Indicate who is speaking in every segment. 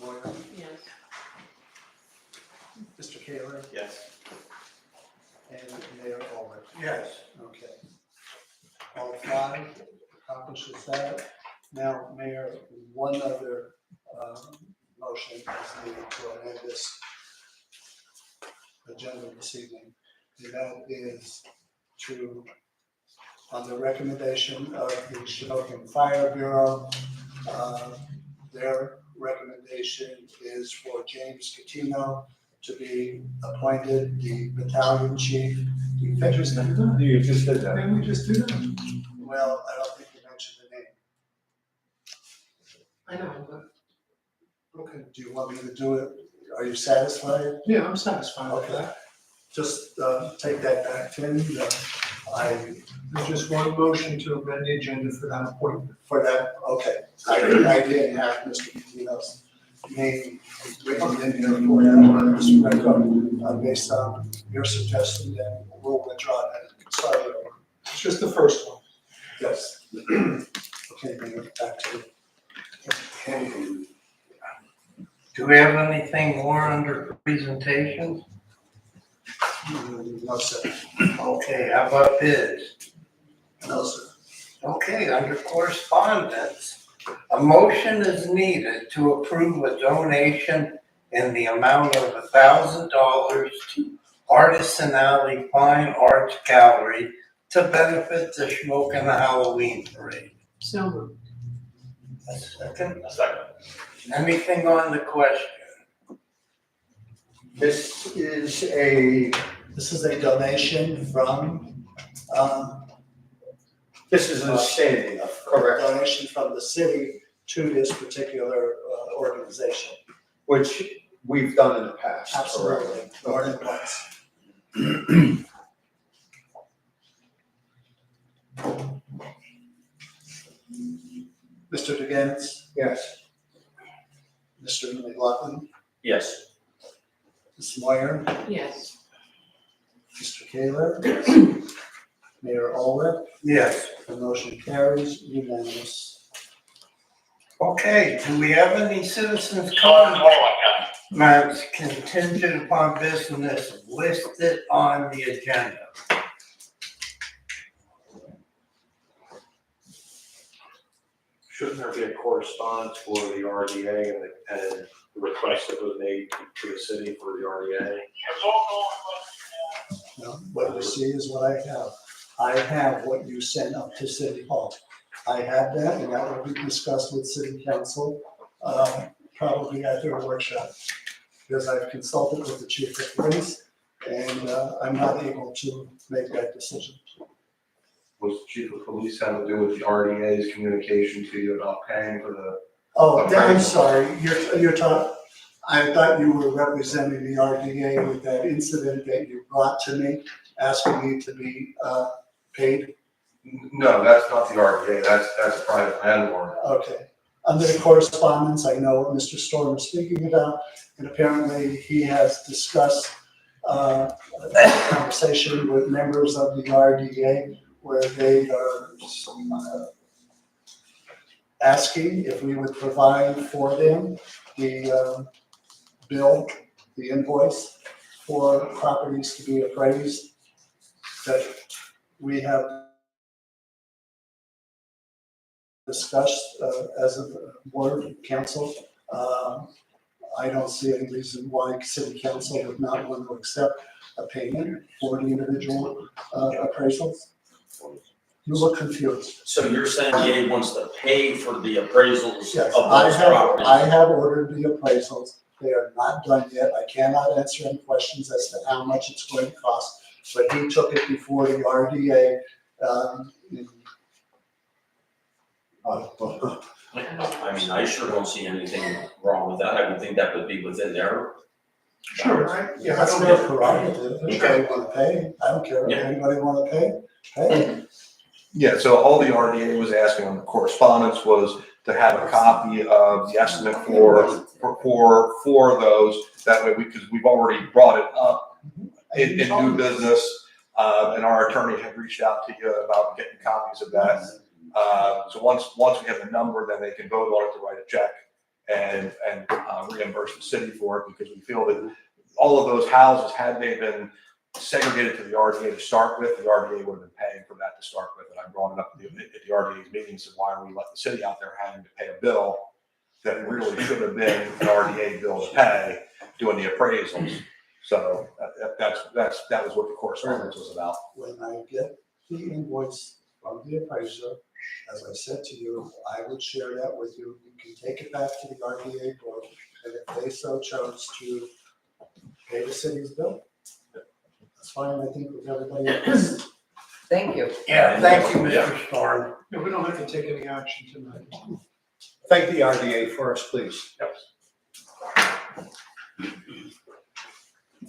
Speaker 1: Moyer?
Speaker 2: Yes.
Speaker 1: Mr. Kaler?
Speaker 3: Yes.
Speaker 1: And Mayor Ulrich?
Speaker 4: Yes.
Speaker 1: Okay. All five accomplishes that. Now, Mayor, one other motion is needed to amend this agenda this evening. And that is to, on the recommendation of the Shamokin Fire Bureau, their recommendation is for James Catino to be appointed the battalion chief.
Speaker 4: You just did that.
Speaker 3: You just did that.
Speaker 4: Didn't we just do that?
Speaker 1: Well, I don't think you mentioned the name.
Speaker 2: I know, but
Speaker 1: Okay, do you want me to do it? Are you satisfied?
Speaker 4: Yeah, I'm satisfied with
Speaker 1: Okay.
Speaker 4: that.
Speaker 1: Just take that back, Tim. I,
Speaker 4: I just want a motion to amend the agenda for that appointment.
Speaker 1: for that, okay. I didn't have Mr. Catino's name written in here for that, Mr. Greco. Based on your suggestion, then we'll withdraw that. Sorry.
Speaker 4: It's just the first one.
Speaker 1: Yes. Okay, Mayor, back to you.
Speaker 5: Okay. Do we have anything more under presentations?
Speaker 1: No, sir.
Speaker 5: Okay, how about bids?
Speaker 1: No, sir.
Speaker 5: Okay, under correspondence, a motion is needed to approve a donation in the amount of $1,000 to Artisan Alley Fine Arts Gallery to benefit the Shamokin Halloween Parade.
Speaker 2: so moved.
Speaker 5: A second?
Speaker 3: A second.
Speaker 5: Anything on the question?
Speaker 3: This is
Speaker 1: This is a donation from,
Speaker 3: this is an standing, correct,
Speaker 1: donation from the city to this particular organization.
Speaker 3: which we've done in the past. correct?
Speaker 1: Absolutely, more than once. Mr. Duganitz,
Speaker 3: Yes.
Speaker 1: Mr. McLaughlin,
Speaker 3: Yes.
Speaker 1: Ms. Moyer,
Speaker 2: Yes.
Speaker 1: Mr. Kaler, Mayor Ulrich,
Speaker 5: Yes.
Speaker 1: the motion carries unanimous.
Speaker 5: Okay, do we have any citizens comments contingent upon business listed on the agenda?
Speaker 6: Shouldn't there be a correspondence for the RDA and the request that was made to the city for the RDA?
Speaker 1: No, what you see is what I have. I have what you sent up to City Hall. I have that, and that will be discussed with City Council, probably at their workshop. Because I've consulted with the chief of police, and I'm not able to make that decision.
Speaker 7: Was the chief of police have to do with the RDA's communication to you about paying for the?
Speaker 1: Oh, I'm sorry, you're talking, I thought you were representing the RDA with that incident that you brought to me, asking me to be paid.
Speaker 7: No, that's not the RDA, that's a private landlord.
Speaker 1: Okay. Under the correspondence, I know what Mr. Storm is speaking about, and apparently he has discussed a conversation with members of the RDA where they are asking if we would provide for them the bill, the invoice for properties to be appraised that we have discussed as a board council. I don't see any reason why city council would not want to accept a payment for the individual appraisals. You look confused.
Speaker 8: So you're saying EA wants to pay for the appraisals
Speaker 1: Yes,
Speaker 8: of those properties?
Speaker 1: I have ordered the appraisals. They are not done yet. I cannot answer any questions as to how much it's going to cost. But he took it before the RDA.
Speaker 8: I mean, I sure don't see anything wrong with that. I would think that would be within their.
Speaker 4: Sure.
Speaker 1: Yeah, that's their prerogative. If they want to pay, I don't care. If
Speaker 8: Yeah.
Speaker 1: anybody want to pay, pay.
Speaker 7: Yeah, so all the RDA was asking on the correspondence was to have a copy of the estimate for those. That way because we've already brought it up in new business, and our attorney had reached out to you about getting copies of that. So once we have the number, then they can vote on it to write a check and reimburse the city for it, because we feel that all of those houses, had they been segregated to the RDA to start with, the RDA would have been paying for that to start with. And I brought it up at the RDA's meetings, and why are we letting the city out there having to pay a bill that really should have been an RDA bill to pay, doing the appraisals. So that was what the correspondence was about.
Speaker 1: When I get the invoice from the appraiser, as I said to you, I would share that with you. You can take it back to the RDA board, and if they so chose to pay the city's bill, that's fine, I think, with everybody else.
Speaker 2: Thank you.
Speaker 5: Yeah, thank you, Mr. Storm.
Speaker 4: No, we don't have to take any action tonight.
Speaker 3: Thank the RDA first, please.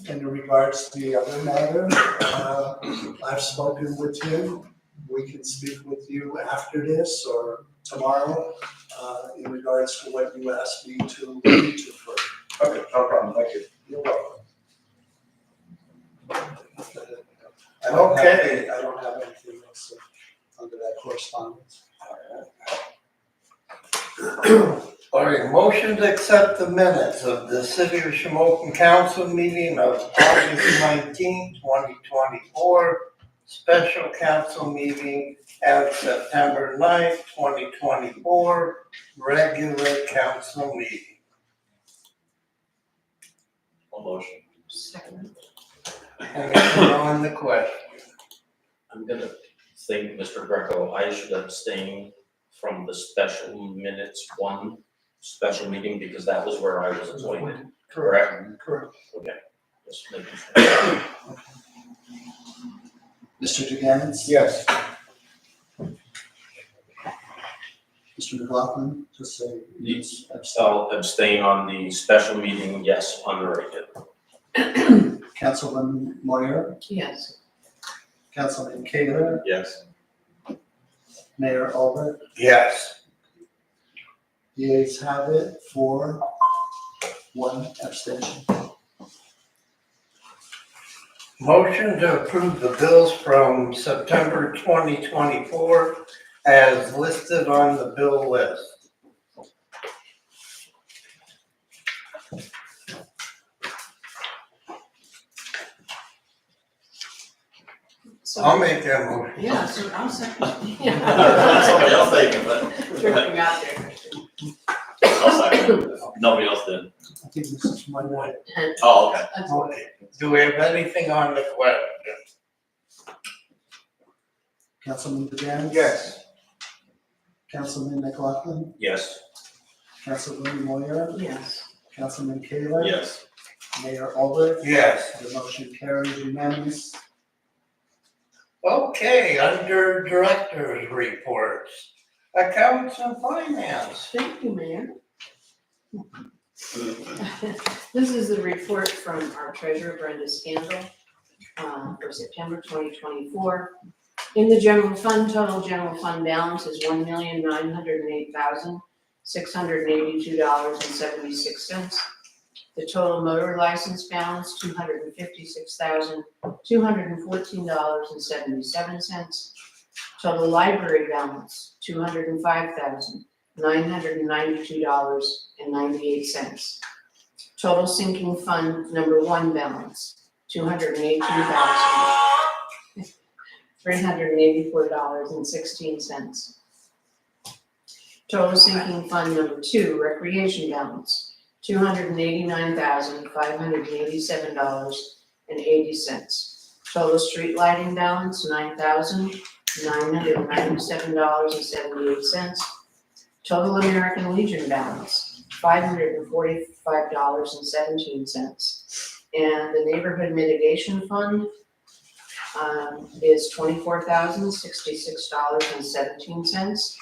Speaker 1: In regards to the other matter, I've spoken with you. We can speak with you after this or tomorrow, in regards to what you asked me to read to for.
Speaker 3: Okay, no problem, thank you.
Speaker 1: You're welcome.
Speaker 5: Okay.
Speaker 1: I don't have anything else under that correspondence.
Speaker 5: All right, motion to accept the minutes of the City of Shamokin Council meeting of August 19, 2024, special council meeting at September 9, 2024, regular council meeting.
Speaker 8: One motion.
Speaker 2: Second.
Speaker 5: Anything on the question?
Speaker 8: I'm gonna think, Mr. Greco, I should abstain from the special minutes one special meeting, because that was where I was appointed, correct?
Speaker 1: Correct.
Speaker 8: Okay, just making sure.
Speaker 1: Mr. Duganitz?
Speaker 3: Yes.
Speaker 1: Mr. McLaughlin, just say yes.
Speaker 8: I'll abstain on the special meeting, yes, on the regular.
Speaker 1: Councilman Moyer,
Speaker 2: Yes.
Speaker 1: Councilman Kaler,
Speaker 8: Yes.
Speaker 1: Mayor Albert.
Speaker 5: Yes.
Speaker 1: The ayes have it, 4, 1 abstention.
Speaker 5: Motion to approve the bills from September 2024 as listed on the bill list. I'll make that motion.
Speaker 2: Yeah, so I'll second.
Speaker 8: Somebody else taking, but
Speaker 2: Tripping out there.
Speaker 8: I'll second. Nobody else did.
Speaker 1: I think this is my way.
Speaker 8: Oh, okay.
Speaker 2: That's what
Speaker 5: Okay. Do we have anything on the question?
Speaker 1: Councilman Duganitz?
Speaker 3: Yes.
Speaker 1: Councilman McLaughlin?
Speaker 8: Yes.
Speaker 1: Councilman Moyer?
Speaker 2: Yes.
Speaker 1: Councilman Kaler?
Speaker 8: Yes.
Speaker 1: Mayor Albert?
Speaker 5: Yes.
Speaker 1: The motion carries unanimous.
Speaker 5: Okay, under directors' reports, accounts and finance.
Speaker 2: Thank you, Mayor. This is the report from our treasurer, Brenda Scandal, for September 2024. In the general fund, total general fund balance is $1,908,682.76. The total motor license balance, $250,214.77. Total library balance, $205,992.98. Total sinking fund number 1 balance, $282,384.16. Total sinking fund number 2 recreation balance, $289,587.80. Total street lighting balance, $9,997.78. Total American Legion balance, $545.17. And the neighborhood mitigation fund is $24,066.17.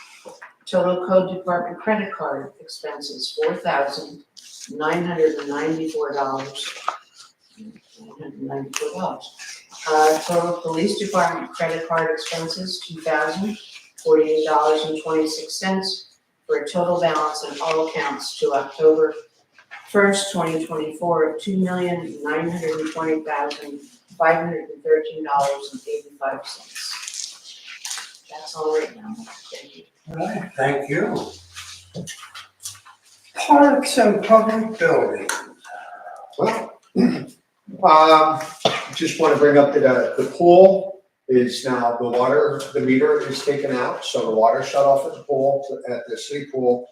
Speaker 2: Total code department credit card expenses, $4,994. Total police department credit card expenses, $2,048.26, for a total balance on all accounts to October 1st, 2024 of $2,920,513.85. That's all right now. Thank you.
Speaker 1: All right.
Speaker 5: Thank you. Parks and public buildings.
Speaker 4: Well, just want to bring up that the pool is now, the meter is taken out, so the water shut off at the pool, at the city pool.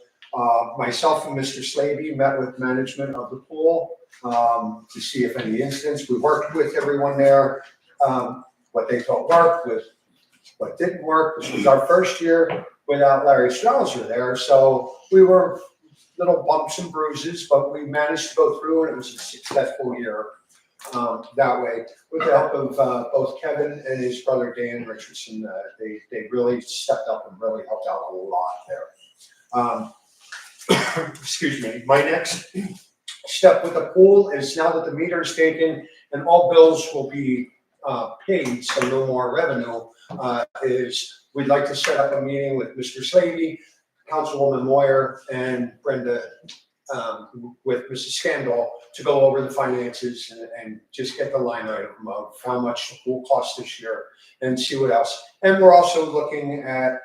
Speaker 4: Myself and Mr. Slavy met with management of the pool to see if any incidents. We worked with everyone there, what they thought worked, with what didn't work. This was our first year without Larry Strauser there, so we were little bumps and bruises, but we managed to go through and it was a successful year that way. With the help of both Kevin and his brother Dan Richardson, they really stepped up and really helped out a lot there. Excuse me. My next step with the pool is, now that the meter is taken and all bills will be paid, so no more revenue, is we'd like to set up a meeting with Mr. Slavy, Councilwoman Moyer, and Brenda, with Mrs. Scandal, to go over the finances and just get the line item of how much the pool cost this year and see what else. And we're also looking at,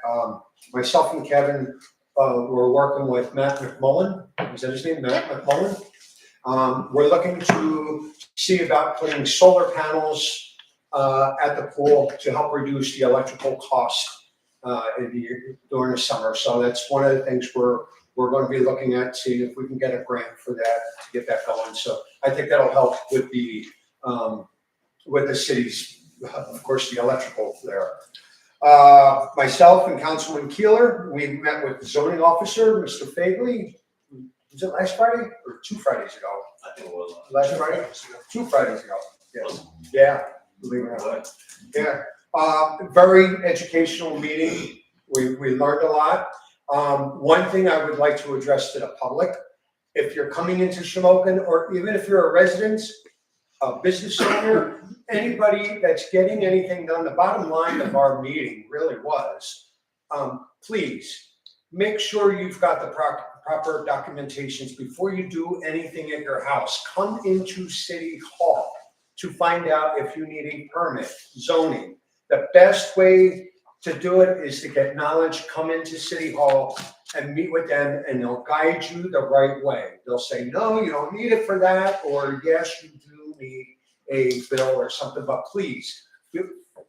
Speaker 4: myself and Kevin, we're working with Matt McMullen. Is that his name, Matt McMullen? We're looking to see about putting solar panels at the pool to help reduce the electrical cost during the summer. So that's one of the things we're going to be looking at, seeing if we can get a grant for that, to get that going. So I think that'll help with the city's, of course, the electrical there. Myself and Councilman Keeler, we met with the zoning officer, Mr. Fagley. Was it last Friday or 2 Fridays ago?
Speaker 8: I think it was.
Speaker 4: Last Friday? 2 Fridays ago. Yes. Yeah. Believe it or not. Yeah. Very educational meeting. We learned a lot. One thing I would like to address to the public: if you're coming into Shamokin, or even if you're a resident, a business owner, anybody that's getting anything done, the bottom line of our meeting really was, please make sure you've got the proper documentations before you do anything at your house. Come into City Hall to find out if you need a permit, zoning. The best way to do it is to get knowledge. Come into City Hall and meet with them, and they'll guide you the right way. They'll say, no, you don't need it for that, or yes, you do need a bill or something, but please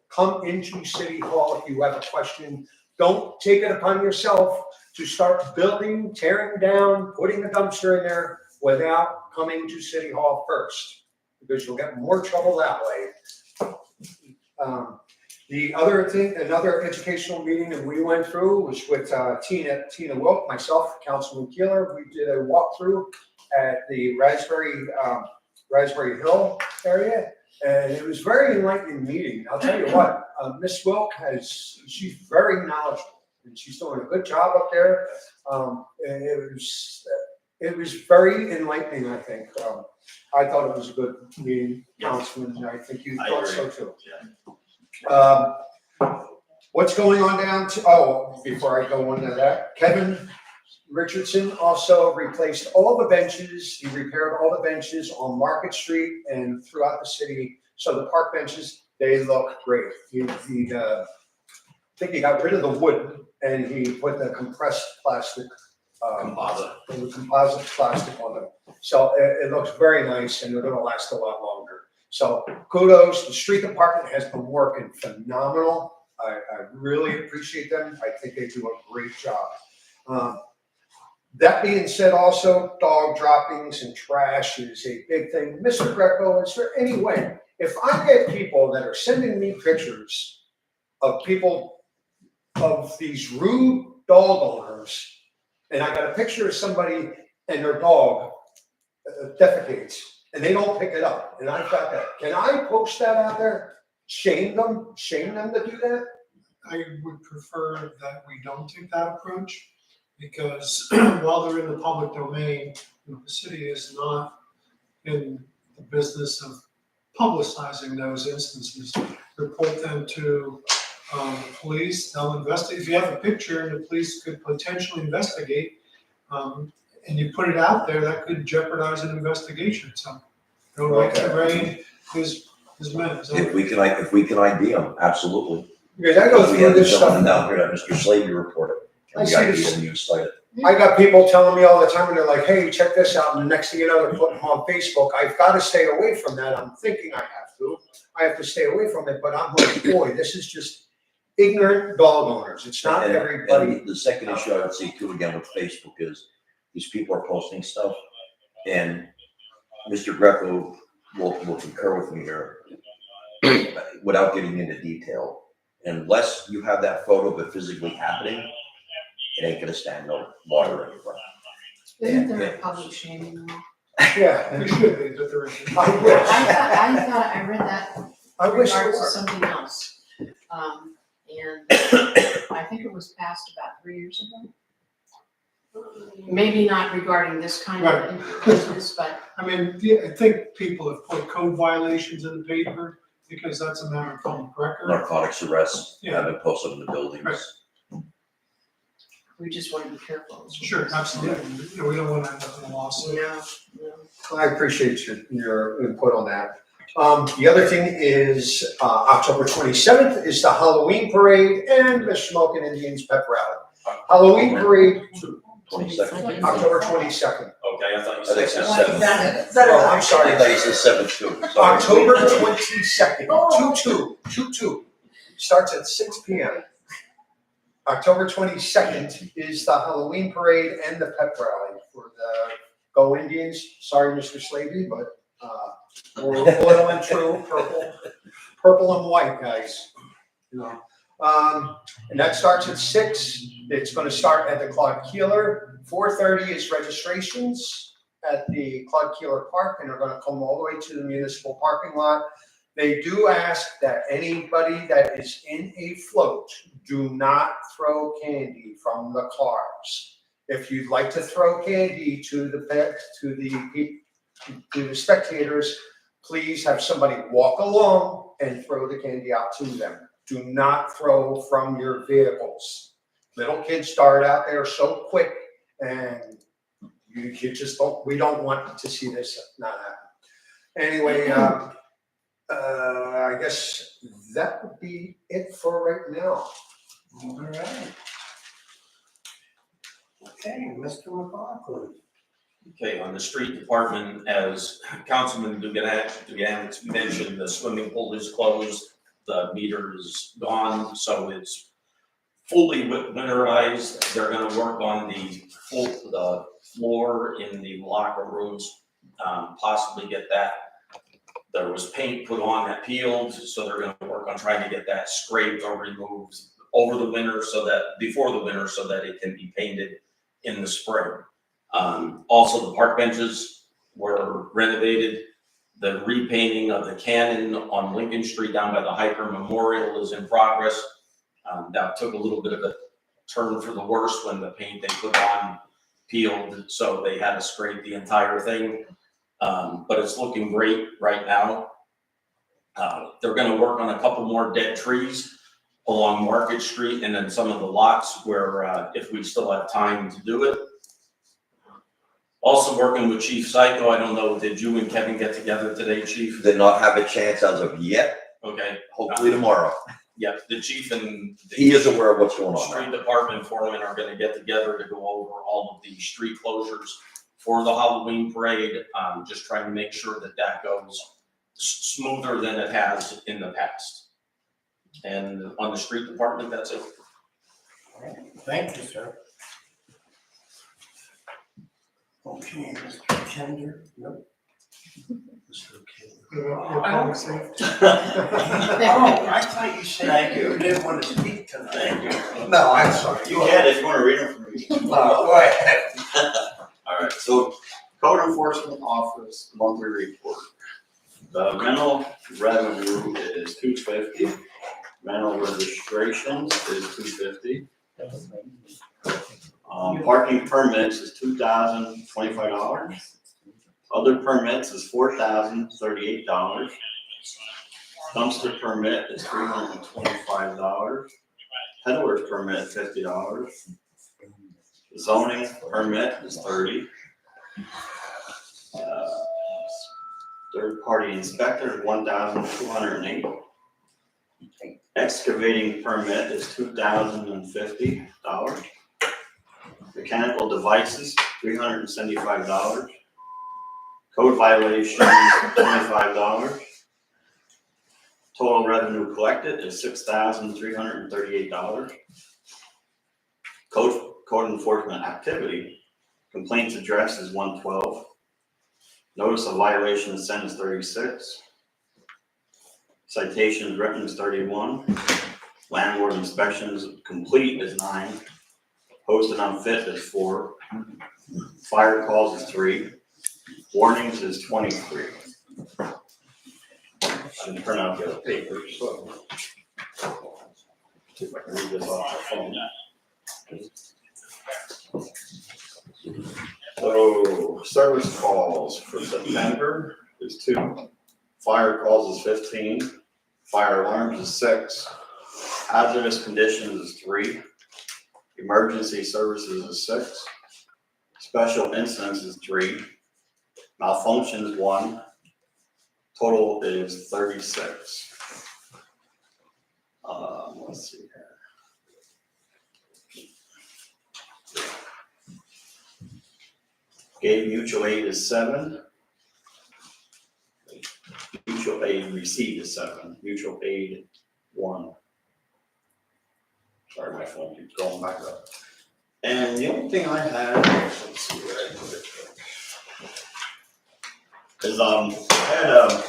Speaker 4: come into City Hall if you have a question. Don't take it upon yourself to start building, tearing down, putting a dumpster in there without coming to City Hall first, because you'll get more trouble that way. The other thing, another educational meeting that we went through was with Tina Wilk, myself, Councilman Keeler. We did a walkthrough at the Raspberry Hill area, and it was a very enlightening meeting. I'll tell you what, Miss Wilk she's very knowledgeable, and she's doing a good job up there. And it was very enlightening, I think. I thought it was a good meeting, Councilman, and I think you thought so too. What's going on before I go into that, Kevin Richardson also replaced all the benches. He repaired all the benches on Market Street and throughout the city. So the park benches, they look great. I think he got rid of the wood and he put the compressed plastic, composite plastic on them. So it looks very nice, and they're going to last a lot longer. So kudos, the street department has been working phenomenal. I really appreciate them. I think they do a great job. That being said, also, dog droppings and trash is a big thing. Mr. Greco, is there any way, if I get people that are sending me pictures of these rude dog owners, and I got a picture of somebody and their dog defecates, and they don't pick it up, and I've got that. Can I post that out there? Shame them to do that? I would prefer that we don't take that approach, because while they're in the public domain, the city is not in the business of publicizing those instances. Report them to the police, they'll investigate. If you have a picture and the police could potentially investigate, and you put it out there, that could jeopardize an investigation. So don't wait to rain his men.
Speaker 9: If we can ID them, absolutely.
Speaker 4: Because I go
Speaker 9: We
Speaker 4: through
Speaker 9: had
Speaker 4: this
Speaker 9: this gentleman
Speaker 4: stuff.
Speaker 9: down here that Mr. Slavy reported.
Speaker 4: I
Speaker 9: And we
Speaker 4: see
Speaker 9: ID'd
Speaker 4: this.
Speaker 9: him, he was cited.
Speaker 4: I got people telling me all the time, and they're like, hey, check this out, and the next thing you know, they're putting them on Facebook. I've got to stay away from that. I'm thinking I have to stay away from it, but I'm like, boy, this is just ignorant dog owners. It's not
Speaker 9: And-
Speaker 4: everybody.
Speaker 9: And the second issue I would see too again with Facebook is these people are posting stuff, and Mr. Greco will concur with me here without getting into detail. Unless you have that photo of it physically happening, it ain't gonna stand no water anywhere.
Speaker 2: Isn't there a public shaming law?
Speaker 4: Yeah,
Speaker 3: It should be, but there isn't.
Speaker 4: I
Speaker 2: I
Speaker 4: wish,
Speaker 2: thought I read that
Speaker 4: I
Speaker 2: in
Speaker 4: wish it
Speaker 2: regards to
Speaker 4: were.
Speaker 2: something else. And I think it was passed about 3 years ago. Maybe not regarding this kind of business, but
Speaker 10: I mean, yeah, I think people have put code violations in the paper because that's a matter of public record.
Speaker 9: Narcotics arrests
Speaker 10: Yeah.
Speaker 9: have been posted in the buildings.
Speaker 10: Right.
Speaker 2: we just want to be careful.
Speaker 10: Sure, absolutely. You know, we don't want to end up in a lawsuit.
Speaker 2: No, no.
Speaker 4: I appreciate your input on that. The other thing is, October 27th is the Halloween parade and the Shamokin Indians pep rally. Halloween parade,
Speaker 9: 22nd.
Speaker 4: October 22nd.
Speaker 8: Okay, I thought you
Speaker 9: I
Speaker 8: said
Speaker 9: think it's
Speaker 8: seven.
Speaker 9: 7th.
Speaker 4: Oh, I'm sorry.
Speaker 9: I thought you said 7th too. Sorry.
Speaker 4: October 22nd, 2/2. Starts at 6 p.m. October 22nd is the Halloween parade and the pep rally for the Go Indians. Sorry, Mr. Slavy, but we're loyal and true, purple and white, guys. You know, and that starts at 6. It's going to start at the Claude Keeler. 4:30 is registrations at the Claude Keeler Park, and they're going to come all the way to the municipal parking lot. They do ask that anybody that is in a float do not throw candy from the cars. If you'd like to throw candy to the spectators, please have somebody walk along and throw the candy out to them. Do not throw from your vehicles. Little kids start out there so quick, and you just don't. We don't want to see this not happen. Anyway, I guess that would be it for right now.
Speaker 5: All right. Okay, Mr. McLaughlin.
Speaker 8: Okay, on the street department, as Councilman Dugan mentioned, the swimming pool is closed, the meter is gone, so it's fully winterized. They're gonna work on the floor in the locker rooms, possibly get that. There was paint put on that peeled, so they're gonna work on trying to get that scraped or removed over the winter before the winter, so that it can be painted in the spring. Also, the park benches were renovated. The repainting of the cannon on Lincoln Street down by the Hiker Memorial is in progress. That took a little bit of a turn for the worse when the paint they put on peeled, so they had to scrape the entire thing. But it's looking great right now. They're gonna work on a couple more dead trees along Market Street and then some of the lots where, if we still have time to do it. Also working with Chief Psycho. I don't know, did you and Kevin get together today, Chief?
Speaker 9: Did not have a chance as of yet,
Speaker 8: Okay,
Speaker 9: hopefully tomorrow.
Speaker 8: yeah, the chief and
Speaker 9: He is aware of what's going on
Speaker 8: street
Speaker 9: now.
Speaker 8: department foreman are gonna get together to go over all of the street closures for the Halloween parade. Just trying to make sure that that goes smoother than it has in the past. And on the street department, that's it.
Speaker 5: Thank you, sir. Okay, Mr. Tender. Nope.
Speaker 10: Public safety.
Speaker 5: Oh, I thought you said you didn't want to speak tonight. No, I'm sorry.
Speaker 11: You can if you want to read them for me.
Speaker 5: No, go ahead.
Speaker 11: All right, so Code Enforcement Office monthly report. The rental revenue is $250. Rental registrations is $250. Parking permits is $2,025. Other permits is $4,038. Dumpster permit is $325. Peddler's permit $50. Zoning permit is $30. Third party inspector is $1,208. Excavating permit is $2,050. The Mechanical devices, $375. Code violations, $25. Total revenue collected is $6,338. Code enforcement activity, complaints addressed is 112. Notice of violation sent is 36. Citations written is 31. Landlord inspections complete is 9. Posted unfit is 4. Fire calls is 3. Warnings is 23. I didn't print out the other papers, so. See if I can read this off my phone. So, service calls for September is 2. Fire calls is 15. Fire alarms is 6. Hazardous conditions is 3. Emergency services is 6. Special incidents is 3. Malfunctions 1. Total is 36. Let's see here. Gave mutual aid is 7. Mutual aid received is 7. Mutual aid 1. Sorry, my phone keeps going back up. And the only thing I had, let's see where I put it. Is I had a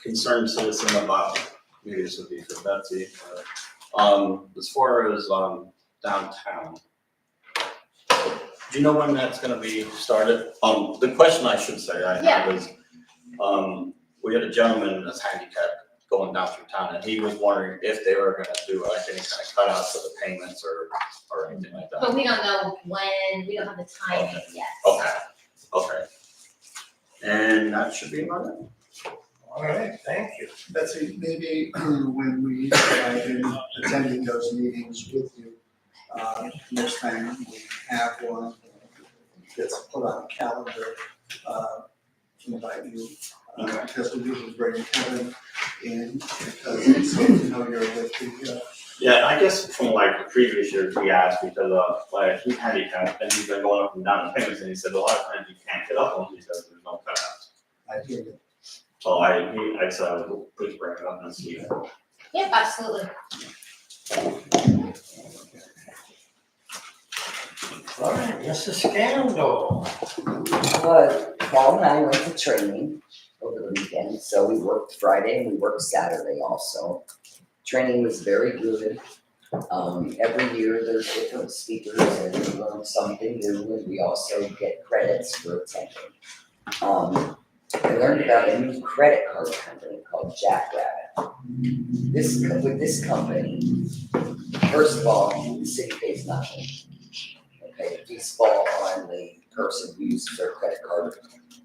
Speaker 11: concerned citizen about, maybe this would be for Betsy, as far as downtown. Do you know when that's gonna be started? The question I should say I have is, we had a gentleman that's handicapped going down through town, and he was wondering if they were gonna do like any kind of cutouts for the payments or anything like that.
Speaker 12: But we don't know when, we don't have the timing yet.
Speaker 11: Okay. And that should be about it.
Speaker 5: All right, thank you.
Speaker 1: Betsy, maybe when we have been attending those meetings with you, next time we have one, gets put on a calendar, invite you, because we usually bring Kevin in, because it's, you know, you're with the,
Speaker 11: Yeah, I guess from like the previous years, we asked because like he's handicapped and he's been going up and down the payments, and he said a lot of times you can't get up on these because there's no cutouts.
Speaker 1: I hear you.
Speaker 11: So I said, please bring it up and see.
Speaker 12: Yep, absolutely.
Speaker 5: All right, Mrs. Scandal.
Speaker 13: Paul and I went to training over the weekend, so we worked Friday and we worked Saturday also. Training was very good. Every year there's different speakers and we learn something new, and we also get credits for attending. I learned about a new credit card company called Jackrabbit. With this company, first of all, the city pays nothing. Okay, fees fall on the person who uses their credit card.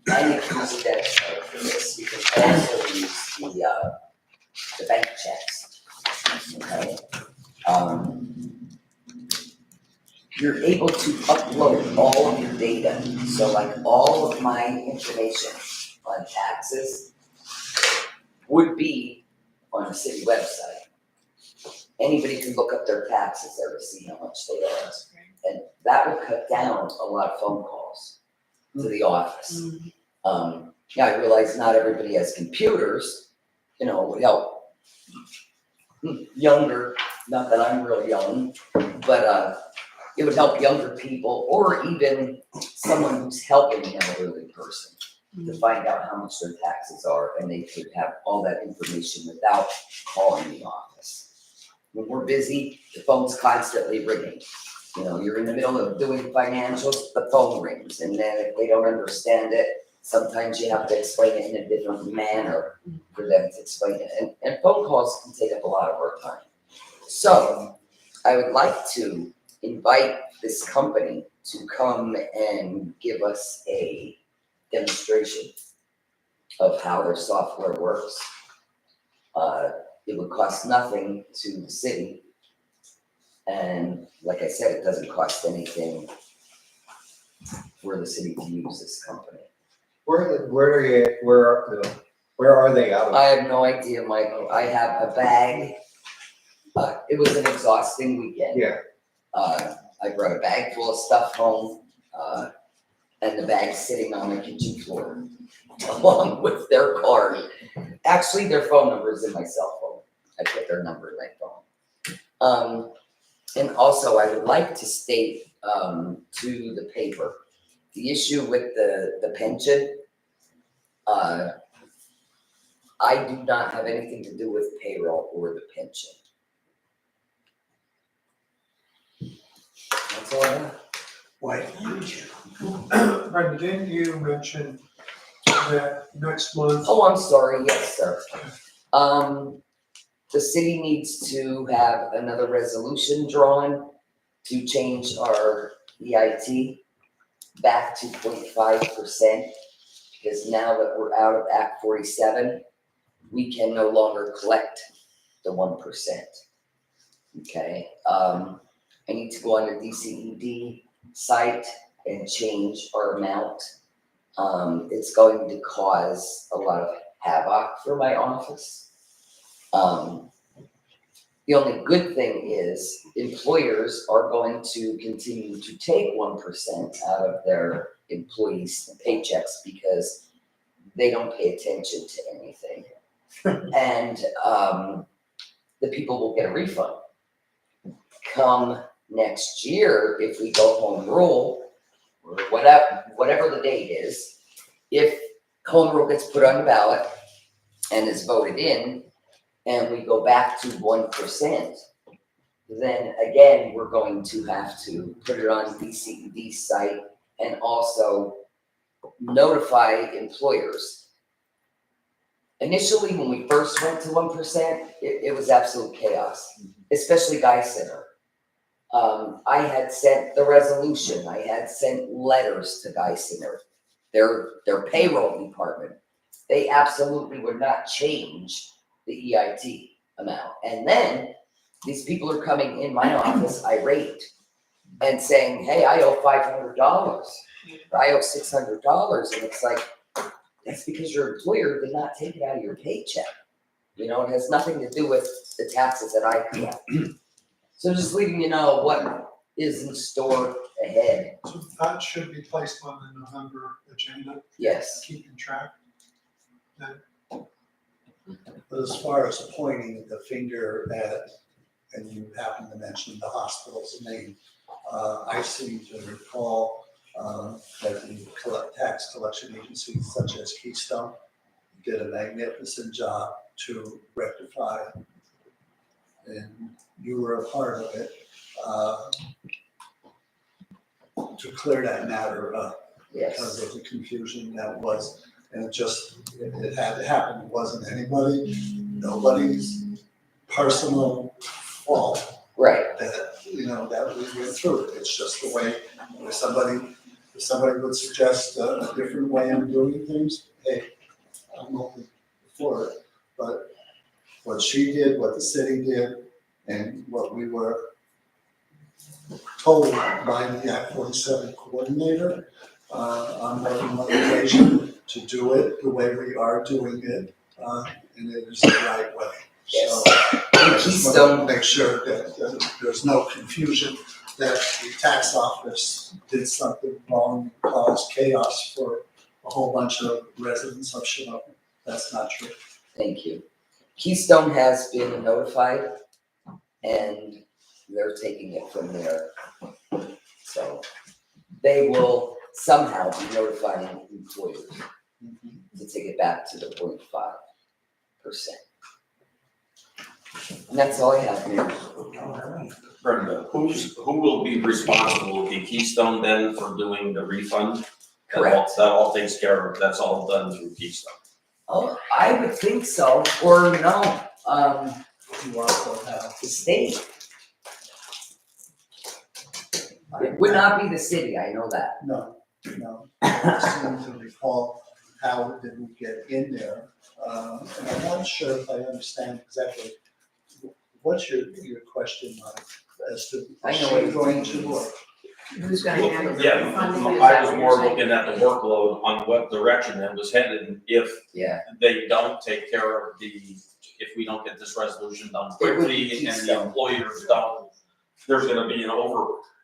Speaker 13: I need to use a debit card for this. You can also use the bank checks. Okay. You're able to upload all of your data. So like all of my information on taxes would be on the city website. Anybody can look up their taxes there to see how much they owe. And that would cut down a lot of phone calls to the office. Yeah, I realize not everybody has computers, you know, it would help younger, not that I'm real young, but it would help younger people or even someone who's helping an elderly person to find out how much their taxes are, and they could have all that information without calling the office. When we're busy, the phone's constantly ringing. You know, you're in the middle of doing financials, the phone rings, and then if they don't understand it, sometimes you have to explain it in a different manner for them to explain it. And phone calls can take up a lot of our time. So I would like to invite this company to come and give us a demonstration of how their software works. It would cost nothing to the city. And like I said, it doesn't cost anything for the city to use this company.
Speaker 4: Where are they out of?
Speaker 13: I have no idea, Michael. I have a bag. It was an exhausting weekend.
Speaker 4: Yeah.
Speaker 13: I brought a bag full of stuff home, and the bag's sitting on my kitchen floor, along with their card. Actually, their phone number is in my cell phone. I put their number in my phone. And also, I would like to state, to the paper, the issue with the pension. I do not have anything to do with payroll or the pension. That's all I have.
Speaker 3: Why didn't you?
Speaker 10: Brenda, didn't you mention that next month?
Speaker 13: Oh, I'm sorry, yes, sir. The city needs to have another resolution drawn to change our EIT back to 0.5%. Because now that we're out of Act 47, we can no longer collect the 1%. Okay, I need to go on the DCED site and change our amount. It's going to cause a lot of havoc for my office. The only good thing is employers are going to continue to take 1% out of their employees' paychecks because they don't pay attention to anything. And the people will get a refund. Come next year, if we go home rule, or whatever the date is, if home rule gets put on the ballot and is voted in, and we go back to 1%, then again, we're going to have to put it on DCED site and also notify employers. Initially, when we first went to 1%, it was absolute chaos, especially Guy Center. I had sent the resolution, I had sent letters to Guy Center, their payroll department. They absolutely would not change the EIT amount. And then these people are coming in my office irate and saying, hey, I owe $500, or I owe $600. And it's like, that's because your employer did not take it out of your paycheck. You know, it has nothing to do with the taxes that I collect. So just letting you know what is in store ahead.
Speaker 10: So that should be placed on the November agenda,
Speaker 13: Yes.
Speaker 10: keeping track.
Speaker 1: But as far as pointing the finger at, and you happen to mention the hospital's name, I seem to recall that the tax collection agencies such as Keystone did a magnificent job to rectify, and you were a part of it, to clear that matter up.
Speaker 13: Yes.
Speaker 1: Because of the confusion that was, and it had to happen, it wasn't nobody's personal fault.
Speaker 13: Right.
Speaker 1: That, that we went through it, it's just the way, if somebody would suggest a different way of doing things, hey, I'm open for it. But what she did, what the city did, and what we were told by the Act 47 coordinator, on more than one occasion to do it the way we are doing it, and it is the right way. So I just want to make sure that there's no confusion that the tax office did something wrong and caused chaos for a whole bunch of residents of Shamokin. That's not true.
Speaker 13: Thank you. Keystone has been notified and they're taking it from there. So they will somehow be notifying employers to take it back to the 0.5%. And that's all I have, Mayor.
Speaker 8: Brenda, who will be responsible? Will be Keystone then for doing the refund?
Speaker 13: Correct.
Speaker 8: That all takes care of, that's all done through Keystone.
Speaker 13: Oh, I would think so, or no,
Speaker 1: You also have,
Speaker 13: the state. It would not be the city, I know that.
Speaker 1: no, I seem to recall how did we get in there, and I'm not sure if I understand exactly. What's your question, Mike, as to,
Speaker 13: I
Speaker 1: is
Speaker 13: know
Speaker 1: she
Speaker 13: what you're
Speaker 1: going
Speaker 13: saying.
Speaker 1: to work?
Speaker 2: Who's gonna handle the
Speaker 8: Yeah,
Speaker 2: funding? Is
Speaker 8: I
Speaker 2: that
Speaker 8: was
Speaker 2: what
Speaker 8: more
Speaker 2: you're saying?
Speaker 8: looking at the workload on what direction that was headed, and if
Speaker 13: Yeah.
Speaker 8: they don't take care of if we don't get this resolution done
Speaker 13: It would
Speaker 8: quickly
Speaker 13: be
Speaker 8: and the
Speaker 13: Keystone.
Speaker 8: employers don't, there's gonna be an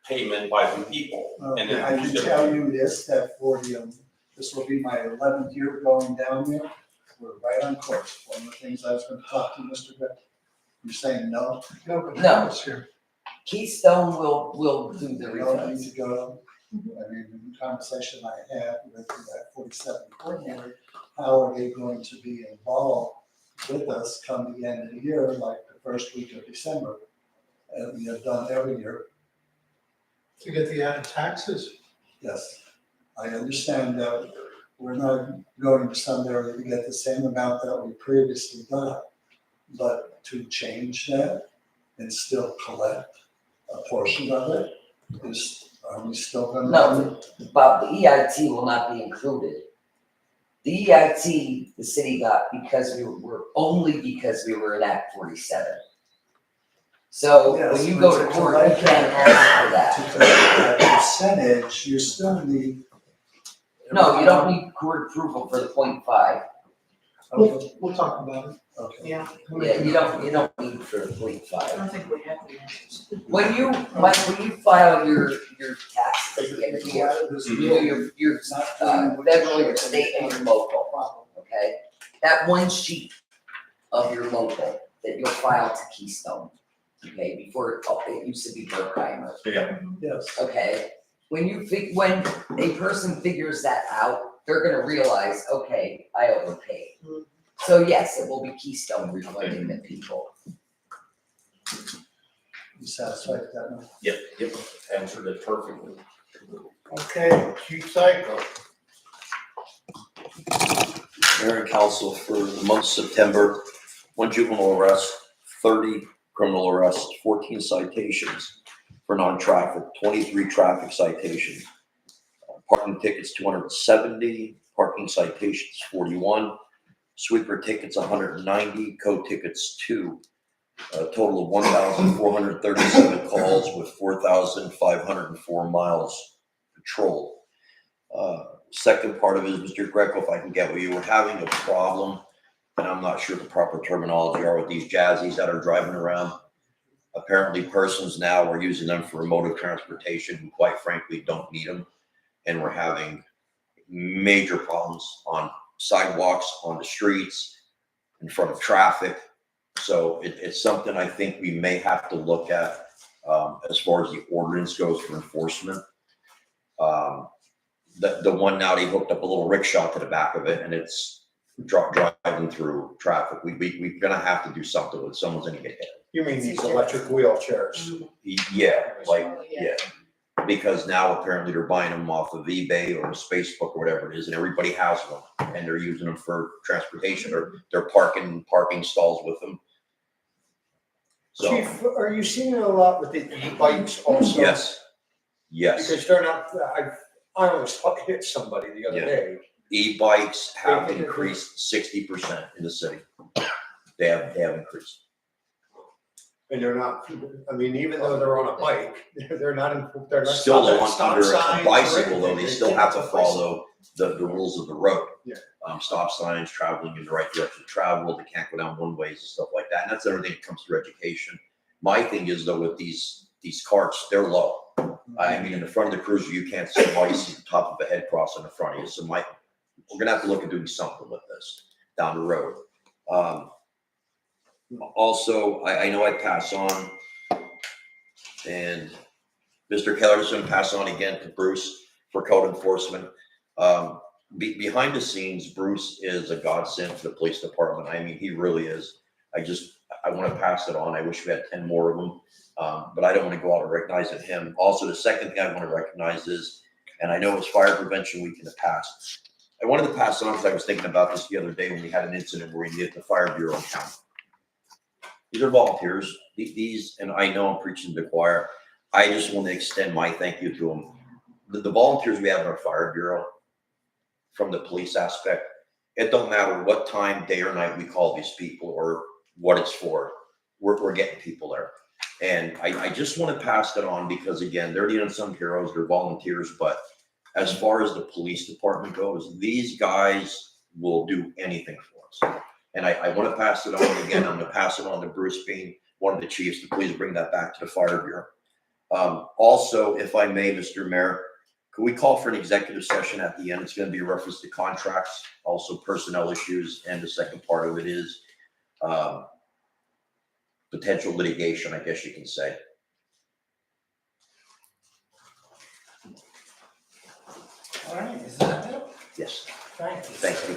Speaker 8: payment by the people. And then
Speaker 1: I
Speaker 8: who's
Speaker 1: can
Speaker 8: gonna-
Speaker 1: tell you this, that for the, this will be my 11th year going down there. We're right on course. One of the things I was gonna talk to Mr. Beck, you're saying no?
Speaker 10: Nobody
Speaker 13: No.
Speaker 10: else here.
Speaker 13: Keystone will do the
Speaker 1: We don't need
Speaker 13: refunds.
Speaker 1: to go. I mean, the conversation I had with that 47 coordinator, how are they going to be involved with us come the end of the year, like the first week of December? And we have done every year.
Speaker 10: To get the added taxes.
Speaker 1: Yes, I understand that we're not going to some area to get the same amount that we previously got. But to change that and still collect a portion of it are we still gonna?
Speaker 13: No, Bob, the EIT will not be included. The EIT, the city got because we were only because we were in Act 47. So when
Speaker 1: Yes,
Speaker 13: you
Speaker 1: but
Speaker 13: go to
Speaker 1: to
Speaker 13: court, you
Speaker 1: collect
Speaker 13: can't ask for that.
Speaker 1: To collect that percentage, you still need.
Speaker 13: No, you don't need court approval for the 0.5.
Speaker 1: Okay,
Speaker 10: We'll talk about it.
Speaker 1: okay.
Speaker 2: Yeah,
Speaker 13: Yeah, you don't need for the 0.5.
Speaker 2: I don't think we have the answers.
Speaker 13: When you, Mike, when you file your taxes at the end of the year, you do your federal, your state, and your local, okay? That one sheet of your local that you'll file to Keystone, okay, before it used to be Berkheimer,
Speaker 7: Yeah.
Speaker 1: Yes,
Speaker 13: okay? When a person figures that out, they're gonna realize, okay, I overpaid. So yes, it will be Keystone refunding the people.
Speaker 1: you satisfied with that now?
Speaker 8: Yep, answered it perfectly.
Speaker 5: Okay, Chief Psycho.
Speaker 9: Mayor and council, for the month of September, 1 juvenile arrest, 30 criminal arrests, 14 citations for non-traffic, 23 traffic citations. Parking tickets 270, parking citations 41, sweeper tickets 190, code tickets 2. A total of 1,437 calls with 4,504 miles patrolled. Second part of it is, Mr. Greco, if I can get with you, we're having a problem, and I'm not sure the proper terminology are, with these jazzies that are driving around. Apparently persons now are using them for mode of transportation who quite frankly don't need them. And we're having major problems on sidewalks, on the streets, in front of traffic. So it's something I think we may have to look at as far as the ordinance goes for enforcement. The one now, they hooked up a little rickshaw to the back of it and it's driving through traffic. We're gonna have to do something with someone's gonna get hit.
Speaker 4: You mean these electric wheelchairs?
Speaker 9: Yeah, yeah. Because now apparently they're buying them off of eBay or Facebook or whatever it is, and everybody has them, and they're using them for transportation, or they're parking stalls with them. So,
Speaker 4: Chief, are you seeing it a lot with the e-bikes also?
Speaker 9: yes,
Speaker 4: Because they're not, I almost hit somebody the other
Speaker 9: Yeah.
Speaker 4: day.
Speaker 9: e-bikes have increased 60% in the city. They have increased.
Speaker 4: And they're not, I mean, even though they're on a bike, they're not
Speaker 9: Still
Speaker 4: stopping at
Speaker 9: on
Speaker 4: stop
Speaker 9: under a
Speaker 4: signs or
Speaker 9: bicycle though,
Speaker 4: anything.
Speaker 9: they still have to
Speaker 4: can't bicycle.
Speaker 9: follow the rules of the road.
Speaker 4: Yeah.
Speaker 9: Stop signs, traveling in the right direction of travel, they can't go down one ways and stuff like that, and that's everything that comes through education. My thing is though, with these carts, they're low. I mean, in the front of the cruiser, you can't see why you see the top of the head cross in the front of you, so we're gonna have to look at doing something with this down the road. Also, I know I pass on, and Mr. Kellerson pass on again to Bruce for code enforcement. Behind the scenes, Bruce is a godsend to the police department. I mean, he really is. I want to pass it on. I wish we had 10 more of them, but I don't want to go out and recognize him. Also, the second thing I want to recognize is, and I know it's Fire Prevention Week in the past. I wanted to pass on because I was thinking about this the other day when we had an incident where we needed the fire bureau in town. These are volunteers. These, and I know I'm preaching to the choir. I just want to extend my thank you to them. The volunteers we have in our fire bureau, from the police aspect, it don't matter what time, day or night we call these people or what it's for. We're getting people there. And I just want to pass that on because again, they're the unsung heroes, they're volunteers, but as far as the police department goes, these guys will do anything for us. And I want to pass it on again. I'm going to pass it on to Bruce being one of the chiefs to please bring that back to the fire bureau. Also, if I may, Mr. Mayor, could we call for an executive session at the end? It's gonna be a reference to contracts, also personnel issues, and the second part of it is potential litigation, I guess you can say.
Speaker 5: All right, is that it?
Speaker 9: Yes,
Speaker 5: Thank you.
Speaker 9: thank you.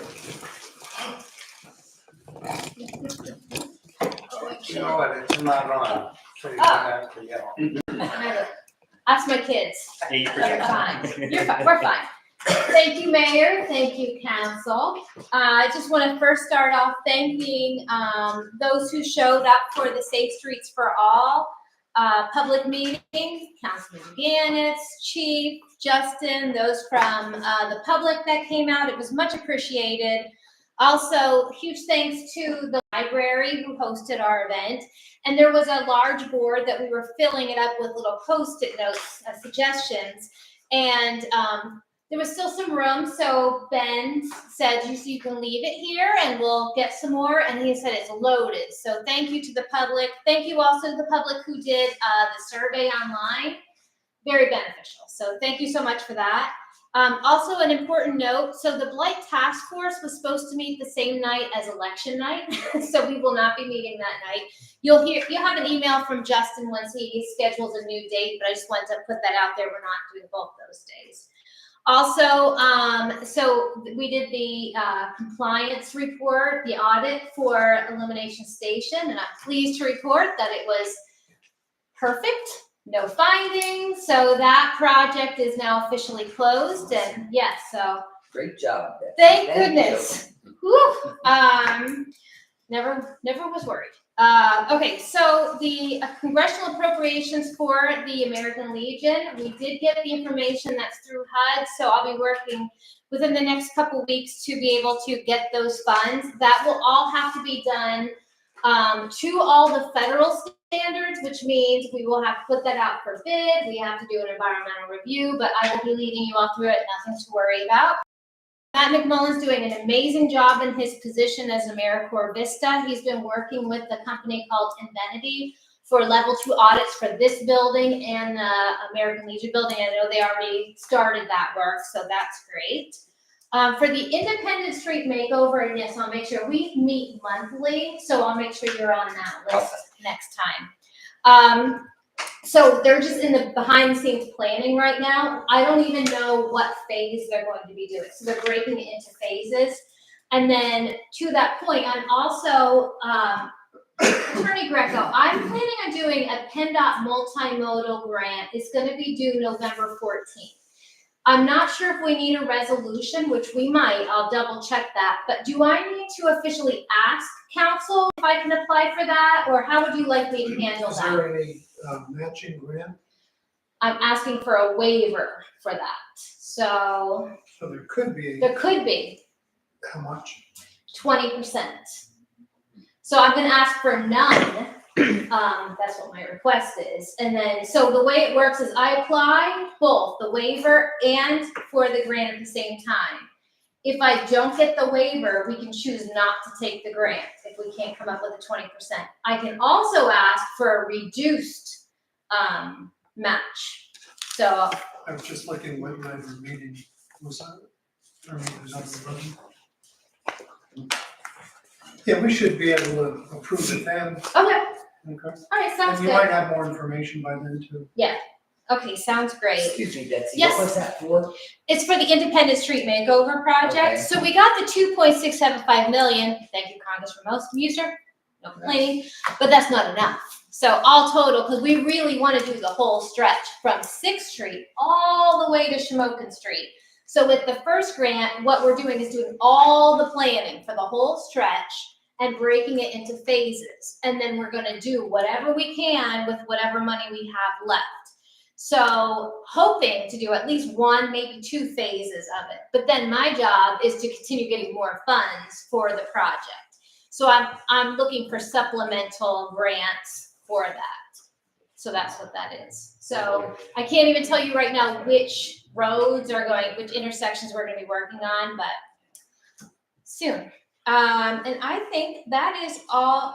Speaker 5: You know what, it's not on, so you don't have to yell.
Speaker 12: Ask my kids. You're fine. You're fine. We're fine. Thank you, Mayor. Thank you, Council. I just want to first start off thanking those who showed up for the Safe Streets for All public meeting. Councilman Ganis, Chief, Justin, those from the public that came out. It was much appreciated. Also, huge thanks to the library who hosted our event. And there was a large board that we were filling it up with little Post-it notes, suggestions. And there was still some room, so Ben said, you can leave it here and we'll get some more. And he said it's loaded. So thank you to the public. Thank you also to the public who did the survey online. Very beneficial. So thank you so much for that. Also an important note, so the Blight Task Force was supposed to meet the same night as election night, so we will not be meeting that night. You'll have an email from Justin once he schedules a new date, but I just wanted to put that out there. We're not doing both those days. Also, so we did the compliance report, the audit for Elimination Station, and I'm pleased to report that it was perfect. No findings, so that project is now officially closed, and yes, so
Speaker 13: Great job. Betsy.
Speaker 12: thank
Speaker 13: you.
Speaker 12: goodness. Whew. Never was worried. Okay, so the congressional appropriations for the American Legion, we did get the information that's through HUD, so I'll be working within the next couple weeks to be able to get those funds. That will all have to be done to all the federal standards, which means we will have to put that out for bid. We have to do an environmental review, but I will be leading you all through it. Nothing to worry about. Matt McMullen's doing an amazing job in his position as AmeriCorps Vista. He's been working with a company called Invenity for level 2 audits for this building and the American Legion building. I know they already started that work, so that's great. For the Independence Street makeover, and yes, I'll make sure we meet monthly, so I'll make sure you're on that list next time. So they're just in the behind the scenes planning right now. I don't even know what phase they're going to be doing. So they're breaking it into phases. And then to that point, I'm also, Attorney Greco, I'm planning on doing a PennDOT multimodal grant. It's going to be due November 14th. I'm not sure if we need a resolution, which we might. I'll double check that. But do I need to officially ask council if I can apply for that, or how would you like me to handle
Speaker 10: Is
Speaker 12: that?
Speaker 10: there a matching grant?
Speaker 12: I'm asking for a waiver for that. So
Speaker 10: So there could be,
Speaker 12: there could be
Speaker 10: how much?
Speaker 12: 20%. So I'm gonna ask for none. That's what my request is. And then, so the way it works is I apply both the waiver and for the grant at the same time. If I don't get the waiver, we can choose not to take the grant if we can't come up with a 20%. I can also ask for a reduced match. So
Speaker 10: I was just looking when my meeting was on. Yeah, we should be able to approve it then.
Speaker 12: okay,
Speaker 10: Okay.
Speaker 12: all right, sounds
Speaker 10: And you might
Speaker 12: good.
Speaker 10: have more information by then too.
Speaker 12: Okay, sounds great.
Speaker 13: Excuse me, Betsy,
Speaker 12: Yes.
Speaker 13: what was that for?
Speaker 12: It's for the Independence Street makeover project.
Speaker 13: Okay.
Speaker 12: So we got the 2.675 million. Thank you, Congressman Muser. No complaining, but that's not enough. So all total, because we really want to do the whole stretch from 6th Street all the way to Shamokin Street. So with the first grant, what we're doing is doing all the planning for the whole stretch and breaking it into phases. And then we're going to do whatever we can with whatever money we have left. So hoping to do at least 1, maybe 2 phases of it. But then my job is to continue getting more funds for the project. So I'm looking for supplemental grants for that. So that's what that is. So I can't even tell you right now which roads are going, which intersections we're going to be working on, but soon. And I think that is all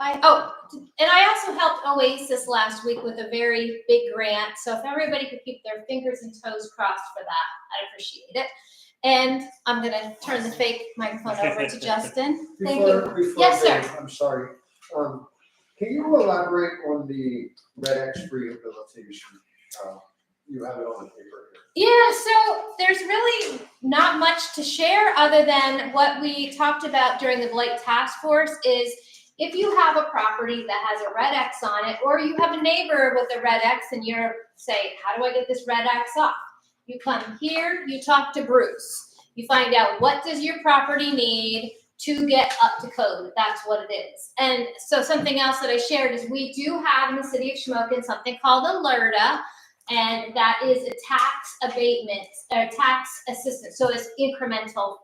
Speaker 12: and I also helped Oasis last week with a very big grant, so if everybody could keep their fingers and toes crossed for that, I'd appreciate it. And I'm gonna turn the fake microphone over to Justin. Thank you.
Speaker 4: Before
Speaker 12: Yes, sir.
Speaker 4: then, I'm sorry. Can you elaborate on the Red X rehabilitation? You have it on the paper here.
Speaker 12: Yeah, so there's really not much to share other than what we talked about during the Blight Task Force is if you have a property that has a red X on it, or you have a neighbor with a red X and you're saying, how do I get this red X off? You come here, you talk to Bruce. You find out what does your property need to get up to code. That's what it is. And so something else that I shared is we do have in the city of Shamokin something called Alerta, and that is a tax abatement or tax assistance. So it's incremental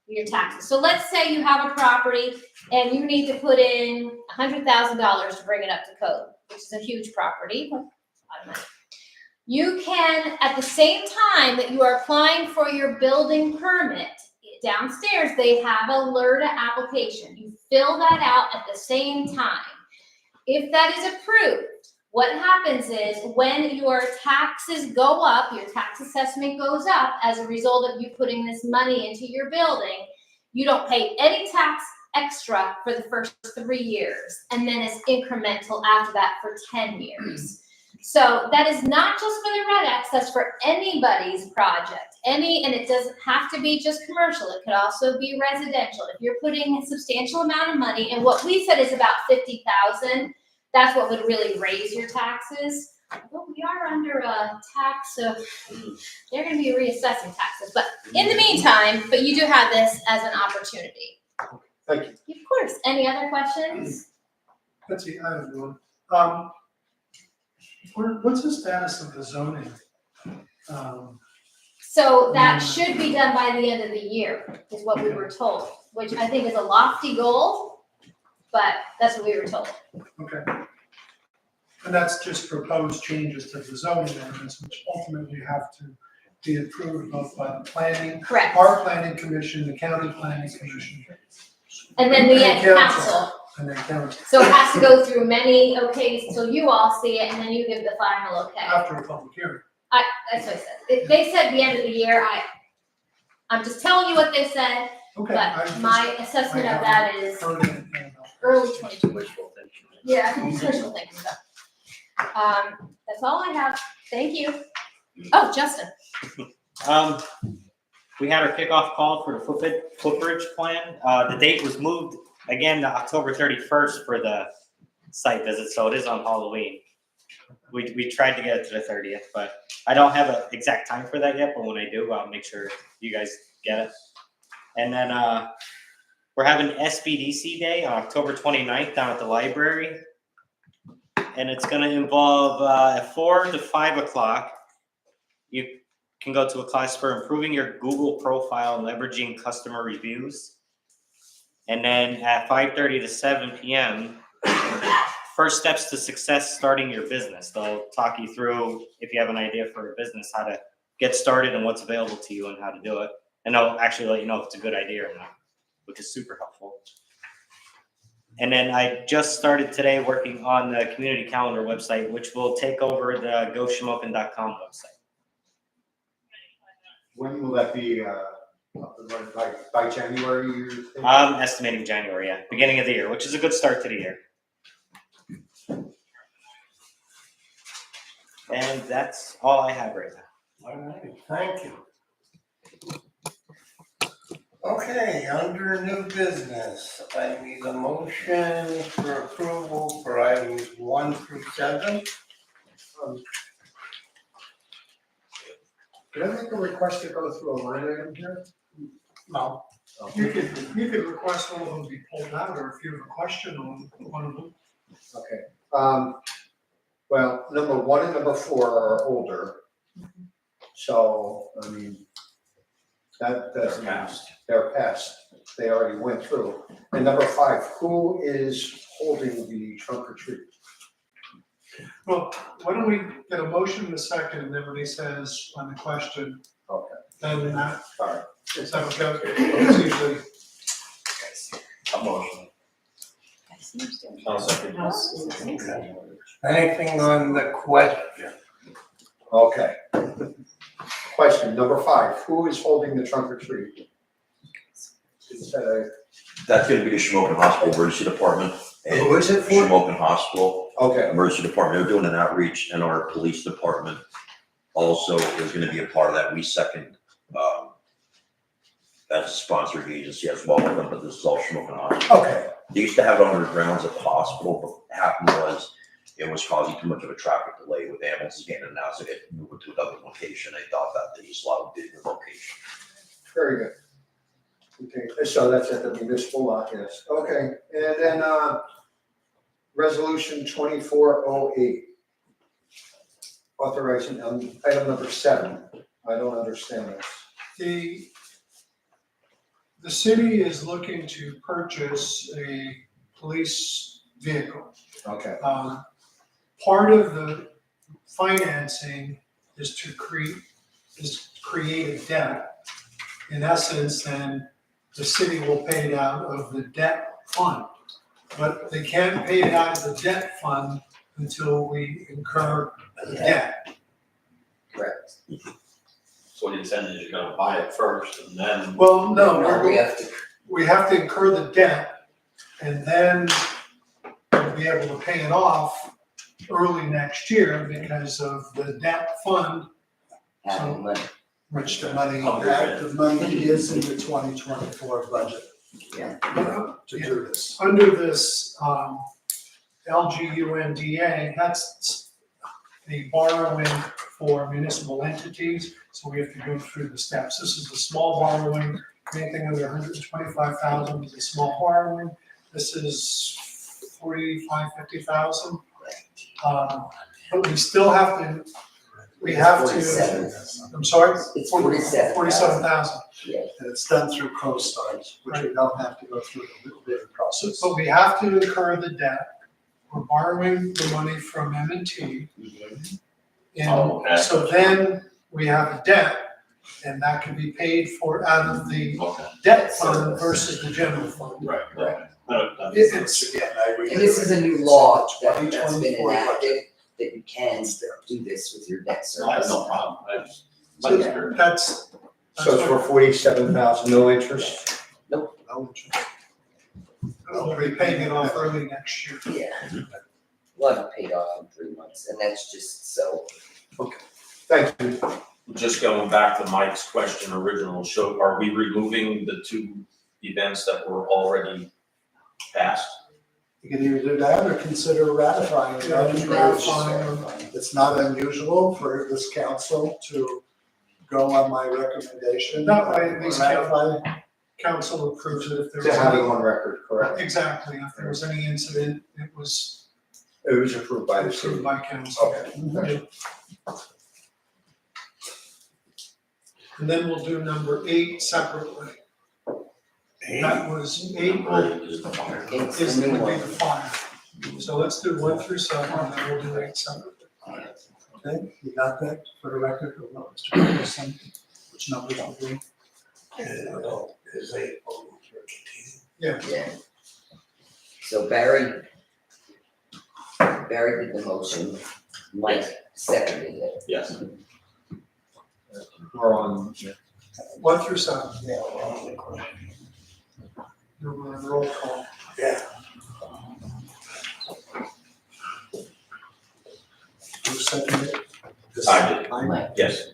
Speaker 12: your taxes. So let's say you have a property and you need to put in $100,000 to bring it up to code, which is a huge property. You can, at the same time that you are applying for your building permit, downstairs they have Alerta application. You fill that out at the same time. If that is approved, what happens is when your taxes go up, your tax assessment goes up as a result of you putting this money into your building, you don't pay any tax extra for the first 3 years. And then it's incremental after that for 10 years. So that is not just for the Red X, that's for anybody's project. And it doesn't have to be just commercial, it could also be residential. If you're putting a substantial amount of money, and what we said is about 50,000, that's what would really raise your taxes. But we are under a tax, so they're gonna be reassessing taxes. But in the meantime, but you do have this as an opportunity.
Speaker 4: Thank you.
Speaker 12: Of course, any other questions?
Speaker 10: Betsy, I have one. What's the status of the zoning?
Speaker 12: So that should be done by the end of the year, is what we were told, which I think is a lofty goal, but that's what we were told.
Speaker 10: Okay. And that's just proposed changes to the zoning ordinance, which ultimately have to be approved both by the planning,
Speaker 12: Correct.
Speaker 10: our planning commission, the county planning commission.
Speaker 12: And then the
Speaker 10: And
Speaker 12: council.
Speaker 10: And then council,
Speaker 12: So it has to go through many okays until you all see it, and then you give the final okay.
Speaker 10: after a public hearing.
Speaker 12: That's what I said. They said the end of the year. I'm just telling you what they said,
Speaker 10: Okay.
Speaker 12: but my assessment of that is early 2022.
Speaker 9: Wishful thinking.
Speaker 12: Yeah, wishful thinking. That's all I have. Thank you. Oh, Justin.
Speaker 14: We had our kickoff call for the footbridge plan. The date was moved again to October 31st for the site visit, so it is on Halloween. We tried to get it to the 30th, but I don't have an exact time for that yet, but when I do, I'll make sure you guys get it. And then we're having SBDC Day on October 29th down at the library. And it's gonna involve at 4 to 5 o'clock, you can go to a class for improving your Google profile and leveraging customer reviews. And then at 5:30 to 7 p.m., first steps to success starting your business. They'll talk you through, if you have an idea for a business, how to get started and what's available to you and how to do it. And they'll actually let you know if it's a good idea or not, which is super helpful. And then I just started today working on the community calendar website, which will take over the GoShamokin.com website.
Speaker 4: When will that be, by January, you think?
Speaker 14: I'm estimating January, yeah, beginning of the year, which is a good start to the year. And that's all I have right now.
Speaker 5: All right, thank you. Okay, under new business, I need a motion for approval for items 1 through 7.
Speaker 4: Can I make a request to go through a line item here?
Speaker 5: No.
Speaker 10: You could request all of them be pulled out, or if you have a question on one of them.
Speaker 4: Okay. Well, number 1 and number 4 are older. So, I mean, they're passed. They already went through. And number 5, who is holding the trunk or treat?
Speaker 10: Well, why don't we get a motion in a second, and then when he says on the question,
Speaker 4: Okay.
Speaker 10: then that,
Speaker 4: All right.
Speaker 10: is that okay? It's usually,
Speaker 9: A motion.
Speaker 8: I'll second.
Speaker 5: Anything on the question?
Speaker 4: Okay. Question number 5, who is holding the trunk or treat? Is that a,
Speaker 9: That's gonna be the Shamokin Hospital Emergency Department. and
Speaker 4: Who is it for?
Speaker 9: Shamokin Hospital
Speaker 4: okay,
Speaker 9: Emergency Department. They're doing an outreach, and our police department also is gonna be a part of that. We second, as a sponsoring agency as well with them, but this is all Shamokin Hospital.
Speaker 4: okay,
Speaker 9: They used to have it on their grounds at the hospital, but what happened was it was causing too much of a traffic delay with ambulances getting in and out, so they had to move it to another location. They thought that they just allowed bigger location.
Speaker 4: very good. Okay, so that's at the municipal lot, yes. Okay, and then, resolution 2408. Authorizing, item number 7. I don't understand this.
Speaker 10: The city is looking to purchase a police vehicle.
Speaker 4: Okay,
Speaker 10: Part of the financing is to create a debt. In essence, then the city will pay it out of the debt fund. But they can't pay it out of the debt fund until we incur the debt.
Speaker 13: Correct.
Speaker 8: So what you're saying is you're gonna buy it first and then.
Speaker 10: Well, no,
Speaker 13: We have to,
Speaker 10: we have to incur the debt and then we'll be able to pay it off early next year because of the debt fund,
Speaker 13: have money.
Speaker 10: which the money.
Speaker 1: The money is in the 2024 budget
Speaker 13: Yeah.
Speaker 1: to do this.
Speaker 10: Under this, LGUNDA, that's the borrowing for municipal entities, so we have to go through the steps. This is the small borrowing, anything under 125,000 is a small borrowing. This is 50,000. But we still have to, I'm sorry?
Speaker 13: It's 47,000.
Speaker 10: 47,000.
Speaker 1: And it's done through co-stars, which we don't have to go through the bidding process.
Speaker 10: So we have to incur the debt. We're borrowing the money from M&T.
Speaker 8: Oh, okay.
Speaker 10: And so then we have a debt, and that can be paid for out of the debt fund versus the general fund.
Speaker 8: Right.
Speaker 10: It's,
Speaker 13: And this is a new law that's been enacted, that you can do this with your debt service.
Speaker 8: I have no problem. I just.
Speaker 10: so that's.
Speaker 4: so it's for 47,000, no interest?
Speaker 1: No interest.
Speaker 10: We'll be paying it off early next year.
Speaker 13: Yeah. We'll have it paid off in 3 months, and that's just so.
Speaker 4: Thank you.
Speaker 8: Just going back to Mike's question original, so are we removing the 2 events that were already passed?
Speaker 1: You can either do that or consider ratifying it. It's not unusual for this council to go on my recommendation.
Speaker 10: That way, at least
Speaker 1: ratify.
Speaker 10: council approves it if there
Speaker 4: To
Speaker 10: was
Speaker 4: have it
Speaker 10: any.
Speaker 4: on record, correct?
Speaker 10: Exactly, if there was any incident, it was
Speaker 4: It was approved by the
Speaker 10: approved
Speaker 4: city.
Speaker 10: by council.
Speaker 4: Okay.
Speaker 10: And then we'll do number 8 separately. That was 8
Speaker 8: Is the fire.
Speaker 13: It's
Speaker 10: is
Speaker 13: the
Speaker 10: would
Speaker 13: new
Speaker 10: be
Speaker 13: one.
Speaker 10: the fire. So let's do 1 through 7, and then we'll do 8 separately.
Speaker 1: Okay, you got that for the record, or what, Mr. Anderson? Which numbers will be?
Speaker 10: Yeah.
Speaker 13: Yeah. So Barry did the motion, Mike seconded it.
Speaker 8: Yes.
Speaker 4: We're on,
Speaker 10: 1 through 7.
Speaker 1: Yeah.
Speaker 10: Do a roll call.
Speaker 1: Who seconded it?
Speaker 8: I did.
Speaker 13: Mike.
Speaker 8: Yes.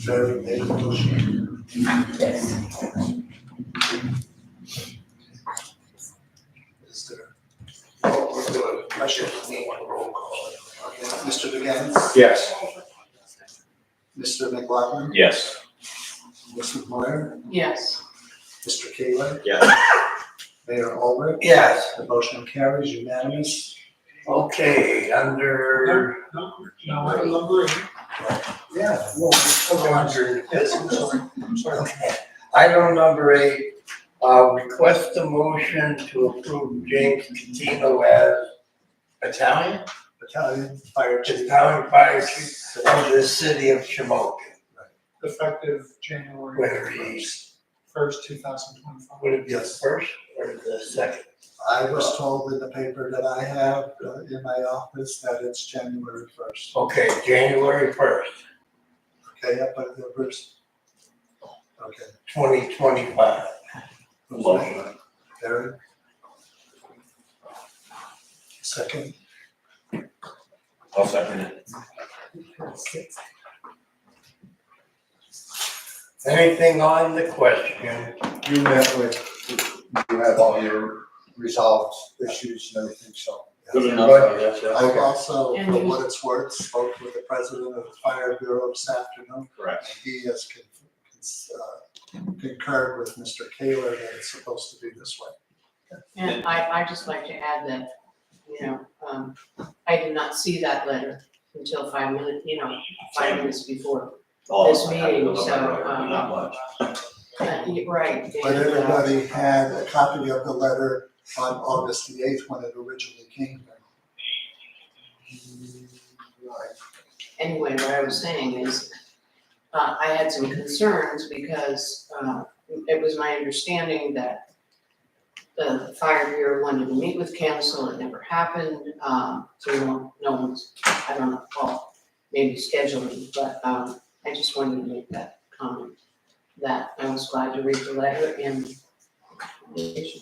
Speaker 1: Barry made a motion.
Speaker 13: Yes.
Speaker 1: Is there? Question. Mr. DeGans?
Speaker 4: yes.
Speaker 1: Mr. McLaughlin?
Speaker 8: Yes.
Speaker 1: Mrs. Moyer?
Speaker 2: Yes.
Speaker 1: Mr. Kaler?
Speaker 8: Yes.
Speaker 1: Mayor Albert?
Speaker 5: Yes,
Speaker 1: The motion carries unanimous.
Speaker 5: okay, under,
Speaker 10: No, item number 8.
Speaker 1: Yeah.
Speaker 5: under,
Speaker 10: Yes, I'm sorry.
Speaker 5: okay. Item number 8, request a motion to approve James Catino as Italian fire chief of the city of Shamokin,
Speaker 10: Effective January
Speaker 5: where he's
Speaker 10: 1st, 2025.
Speaker 5: Would it be the
Speaker 1: Yes.
Speaker 5: first or the second?
Speaker 1: I was told in the paper that I have in my office that it's January 1st.
Speaker 5: Okay, January 1st,
Speaker 1: Okay, up by the first. Okay.
Speaker 5: 2025.
Speaker 1: Motion. Harry? Second.
Speaker 8: I'll second it.
Speaker 5: Anything on the question?
Speaker 4: You met with, you have all your resolved issues and everything, so.
Speaker 11: Good enough, I guess, yeah.
Speaker 1: I've also,
Speaker 2: And
Speaker 1: for
Speaker 2: you-
Speaker 1: what it's worth, spoke with the president of the Fire Bureau this afternoon.
Speaker 11: Correct.
Speaker 1: And he has concurred with Mr. Kaler that it's supposed to be this way.
Speaker 2: And I'd just like to add that, I did not see that letter until 5 minutes before
Speaker 11: Oh,
Speaker 2: this
Speaker 11: I have to
Speaker 2: meeting,
Speaker 11: look
Speaker 2: so,
Speaker 11: at it, not much.
Speaker 2: Right.
Speaker 1: But everybody had a copy of the letter on August the 8th when it originally came here.
Speaker 2: Anyway, what I was saying is, I had some concerns because, it was my understanding that the fire bureau wanted to meet with council, it never happened, so no one's, I don't know, well, maybe scheduling, but, I just wanted to make that comment, that I was glad to read the letter and the issue.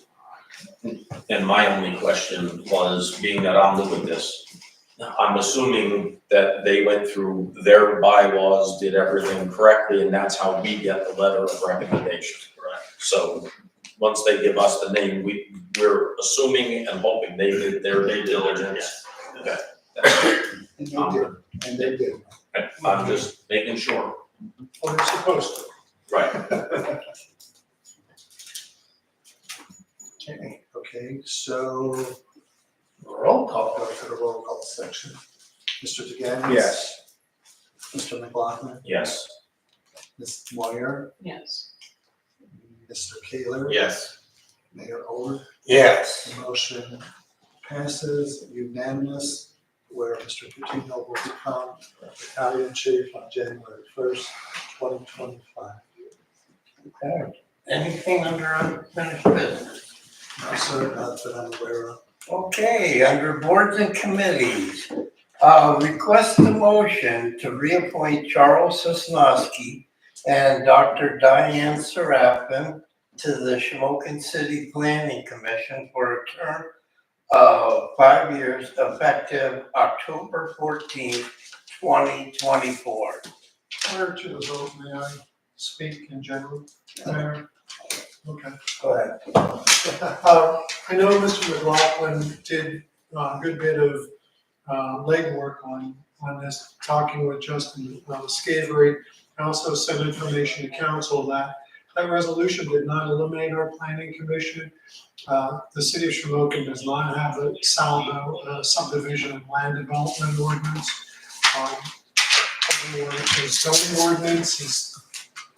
Speaker 8: And my only question was, being that I'm new with this, I'm assuming that they went through their bylaws, did everything correctly, and that's how we get the letter of recommendation. Correct. So, once they give us the name, we're assuming and hoping they did their due diligence. Okay.
Speaker 1: And they did, and they did.
Speaker 8: I'm just making sure.
Speaker 10: Well, they're supposed to.
Speaker 8: Right.
Speaker 1: Okay, so
Speaker 5: Roll call.
Speaker 1: go to the roll call section. Mr. DeGan?
Speaker 4: Yes.
Speaker 1: Mr. McLaughlin?
Speaker 8: Yes.
Speaker 1: Ms. Moyer?
Speaker 2: Yes.
Speaker 1: Mr. Kaler?
Speaker 11: Yes.
Speaker 1: Mayor Over?
Speaker 5: Yes.
Speaker 1: The motion passes unanimous, where Mr. Patino will become battalion chief on January 1st, 2025.
Speaker 5: Okay. Anything under unfinished business?
Speaker 1: No, sir, not that I'm aware of.
Speaker 5: Okay, under boards and committees, request a motion to reappoint Charles Sosnowski and Dr. Diane Seraphin to the Shamokin City Planning Commission for a term of 5 years effective October 14th, 2024.
Speaker 10: Prior to the vote, may I speak in general, Mayor? Okay.
Speaker 5: Go ahead.
Speaker 10: I know Mr. McLaughlin did a good bit of legwork on this, talking with Justin Scavery. I also sent information to council that resolution did not eliminate our planning commission. The city of Shamokin does not have a saldo subdivision and land development ordinance. The zoning ordinance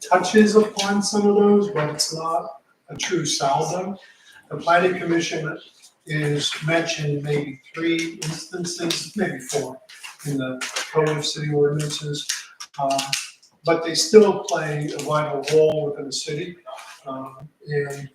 Speaker 10: touches upon some of those, but it's not a true saldo. The planning commission is mentioned maybe 3 instances, maybe 4 in the code of city ordinances. But they still play a vital role within the city. And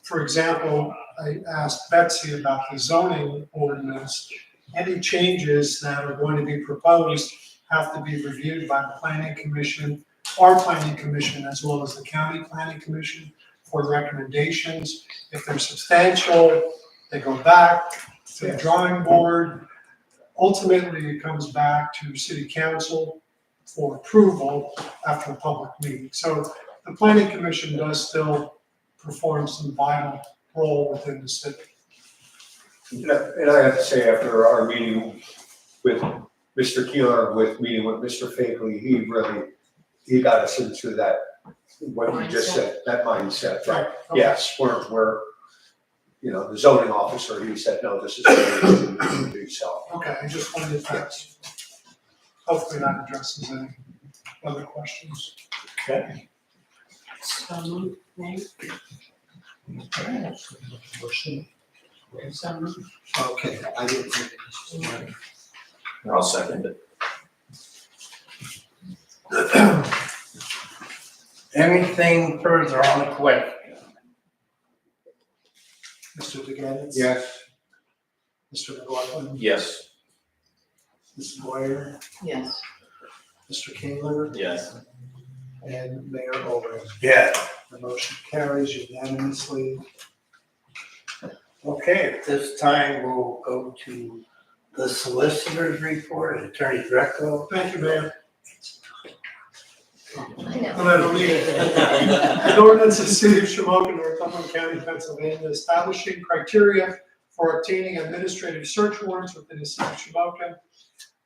Speaker 10: for example, I asked Betsy about the zoning ordinance. Any changes that are going to be proposed have to be reviewed by the planning commission, our planning commission, as well as the county planning commission for recommendations. If they're substantial, they go back to the drawing board. Ultimately, it comes back to city council for approval after a public meeting. So the planning commission does still perform some vital role within the city.
Speaker 4: And I have to say, after our meeting with Mr. Keeler, meeting with Mr. Fagley, he got us into that, what you just said, that mindset, right?
Speaker 10: Okay.
Speaker 4: Yes, we're, the zoning officer, he said, no, this is what we need to do, so.
Speaker 10: Okay, I just wanted to, hopefully that addresses any other questions.
Speaker 5: Okay.
Speaker 2: So moved, Mayor.
Speaker 1: Motion.
Speaker 2: So moved.
Speaker 1: Okay, I didn't think.
Speaker 8: I'll second it.
Speaker 5: Anything further on the question?
Speaker 1: Mr. DeGannis?
Speaker 4: Yes.
Speaker 1: Mr. McLaughlin?
Speaker 8: Yes.
Speaker 1: Mrs. Moyer?
Speaker 2: Yes.
Speaker 1: Mr. Kaler?
Speaker 8: Yes.
Speaker 1: And Mayor Olrich.
Speaker 5: Yes.
Speaker 1: The motion carries unanimously.
Speaker 5: Okay, at this time, we'll go to the solicitor's report, Attorney Greco.
Speaker 10: Thank you, Mayor.
Speaker 12: I know.
Speaker 10: And I don't need it. An ordinance of the city of Shamokin, Northumberland County, Pennsylvania, establishing criteria for obtaining administrative search warrants within the city of Shamokin.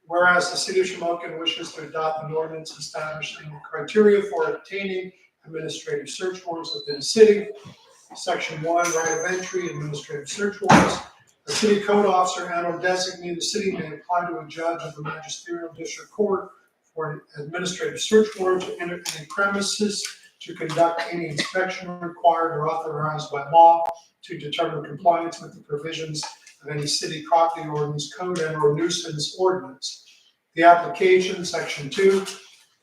Speaker 10: Whereas the city of Shamokin wishes to adopt an ordinance establishing criteria for obtaining administrative search warrants within the city. Section 1, right of entry, administrative search warrants. The city code officer and/or designee of the city may apply to a judge of the magisterial district court for an administrative search warrant to enter any premises, to conduct any inspection required or authorized by law, to determine compliance with the provisions of any city property ordinance, code, and/or nuisance ordinance. The application, section 2,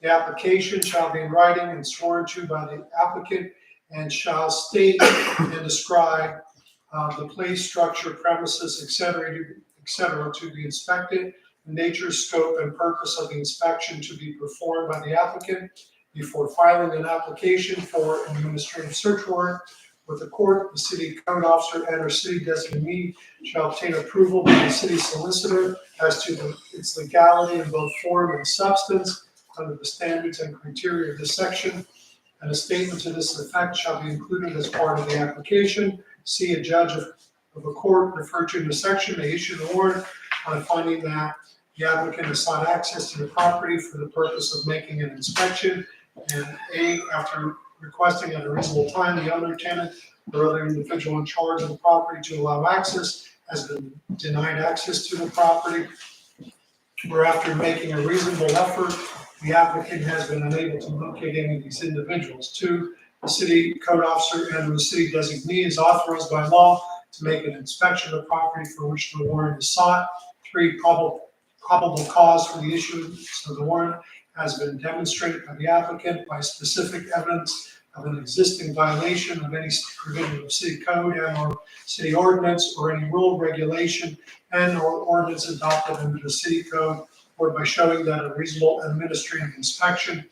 Speaker 10: the application shall be in writing and sworn to by the applicant and shall state and describe the place, structure, premises, et cetera, to be inspected, the nature, scope, and purpose of the inspection to be performed by the applicant before filing an application for an administrative search warrant with the court. The city code officer and/or city designee shall obtain approval by the city solicitor as to its legality in both form and substance under the standards and criteria of this section. And a statement to this effect shall be included as part of the application. C, a judge of a court referred to in the section may issue the warrant on finding that the applicant has sought access to the property for the purpose of making an inspection. And A, after requesting at a reasonable time, the owner, tenant, or other individual in charge of the property to allow access has been denied access to the property, or after making a reasonable effort, the applicant has been unable to locate any of these individuals. 2, the city code officer and the city designee is authorized by law to make an inspection of the property for which the warrant is sought. 3, probable cause for the issuance of the warrant has been demonstrated by the applicant by specific evidence of an existing violation of any provision of city code and/or city ordinance or any rule, regulation, and/or ordinance adopted under the city code, or by showing that a reasonable administrative inspection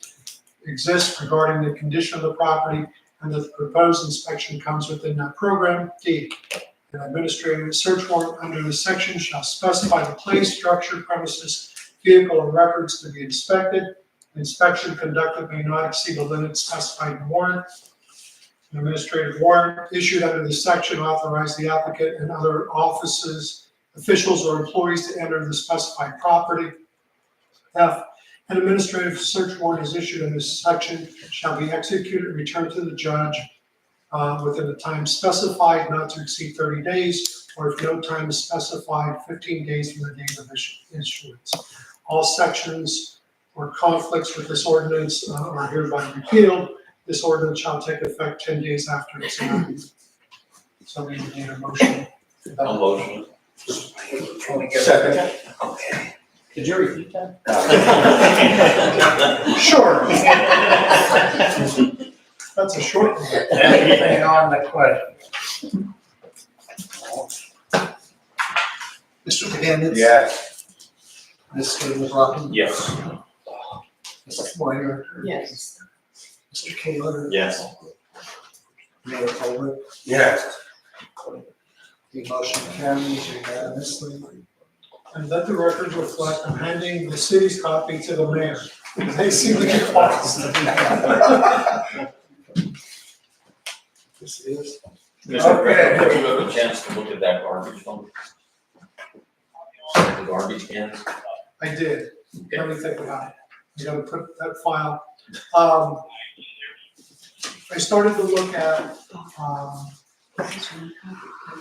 Speaker 10: exists regarding the condition of the property and that the proposed inspection comes within that program. D, an administrative search warrant under this section shall specify the place, structure, premises, vehicle, and records to be inspected. Inspection conducted may not exceed the limits specified in the warrant. An administrative warrant issued under this section authorize the applicant and other offices, officials, or employees to enter the specified property. F, an administrative search warrant is issued in this section shall be executed and returned to the judge within the time specified, not to exceed 30 days, or if no time is specified, 15 days from the date of issuance. All sections or conflicts with this ordinance are hereby repealed. This ordinance shall take effect 10 days after its enactment. So we need a motion.
Speaker 8: A motion.
Speaker 4: Second.
Speaker 9: Okay.
Speaker 14: Did you repeat that?
Speaker 10: Sure. That's a short one.
Speaker 5: Anything on the question?
Speaker 1: Mr. DeGannis?
Speaker 4: Yes.
Speaker 1: Mr. McLaughlin?
Speaker 8: Yes.
Speaker 1: Mrs. Moyer?
Speaker 2: Yes.
Speaker 1: Mr. Kaler?
Speaker 8: Yes.
Speaker 1: Mayor Olrich?
Speaker 5: Yes.
Speaker 1: The motion carries unanimously.
Speaker 10: And let the record reflect, I'm handing the city's copy to the mayor. They seem to get lost.
Speaker 1: This is.
Speaker 8: Mr. Greco, did you have a chance to look at that garbage dump? The garbage cans?
Speaker 10: I did.
Speaker 8: Okay.
Speaker 10: Let me think about it. You gotta put that file. I started to look at,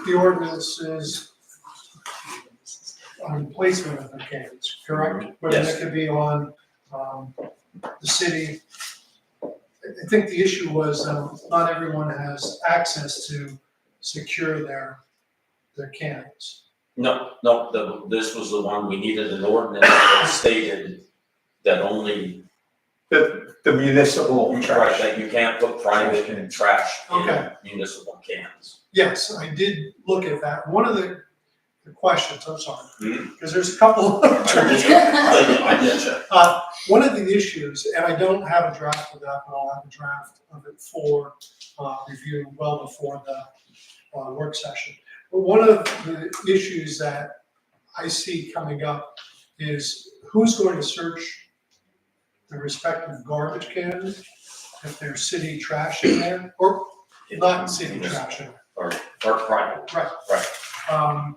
Speaker 10: the ordinances on placement of the cans, correct? Whether
Speaker 8: Yes.
Speaker 10: it could be on, the city. I think the issue was, not everyone has access to secure their cans.
Speaker 8: No, this was the one we needed an ordinance that stated that only
Speaker 4: The municipal
Speaker 8: Right,
Speaker 4: trash.
Speaker 8: that you can't put private trash
Speaker 10: Okay.
Speaker 8: in municipal cans.
Speaker 10: Yes, I did look at that. One of the questions, I'm sorry,
Speaker 8: Hmm.
Speaker 10: because there's a couple.
Speaker 8: I get you.
Speaker 10: One of the issues, and I don't have a draft of that, but I'll have a draft of it for review well before the work session. But one of the issues that I see coming up is who's going to search the respective garbage cans if there's city trash in there, or not city trash in there.
Speaker 8: Or private.
Speaker 10: Right.
Speaker 8: Right.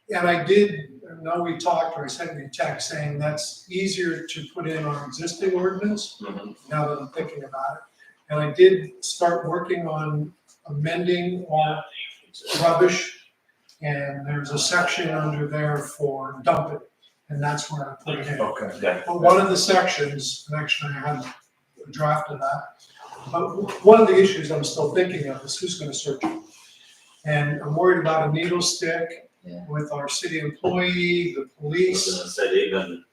Speaker 10: And I did, I know we talked, or I sent you a text saying that's easier to put in our existing ordinance,
Speaker 8: Mhm.
Speaker 10: now that I'm thinking about it. And I did start working on amending our rubbish, and there's a section under there for dump it, and that's where I put it in.
Speaker 4: Okay.
Speaker 8: Okay.
Speaker 10: But one of the sections, and actually I have a draft of that, but one of the issues I'm still thinking of is who's gonna search it. And I'm worried about a needle stick
Speaker 13: Yeah.
Speaker 10: with our city employee, the
Speaker 11: I was
Speaker 10: police.
Speaker 11: gonna say, they've been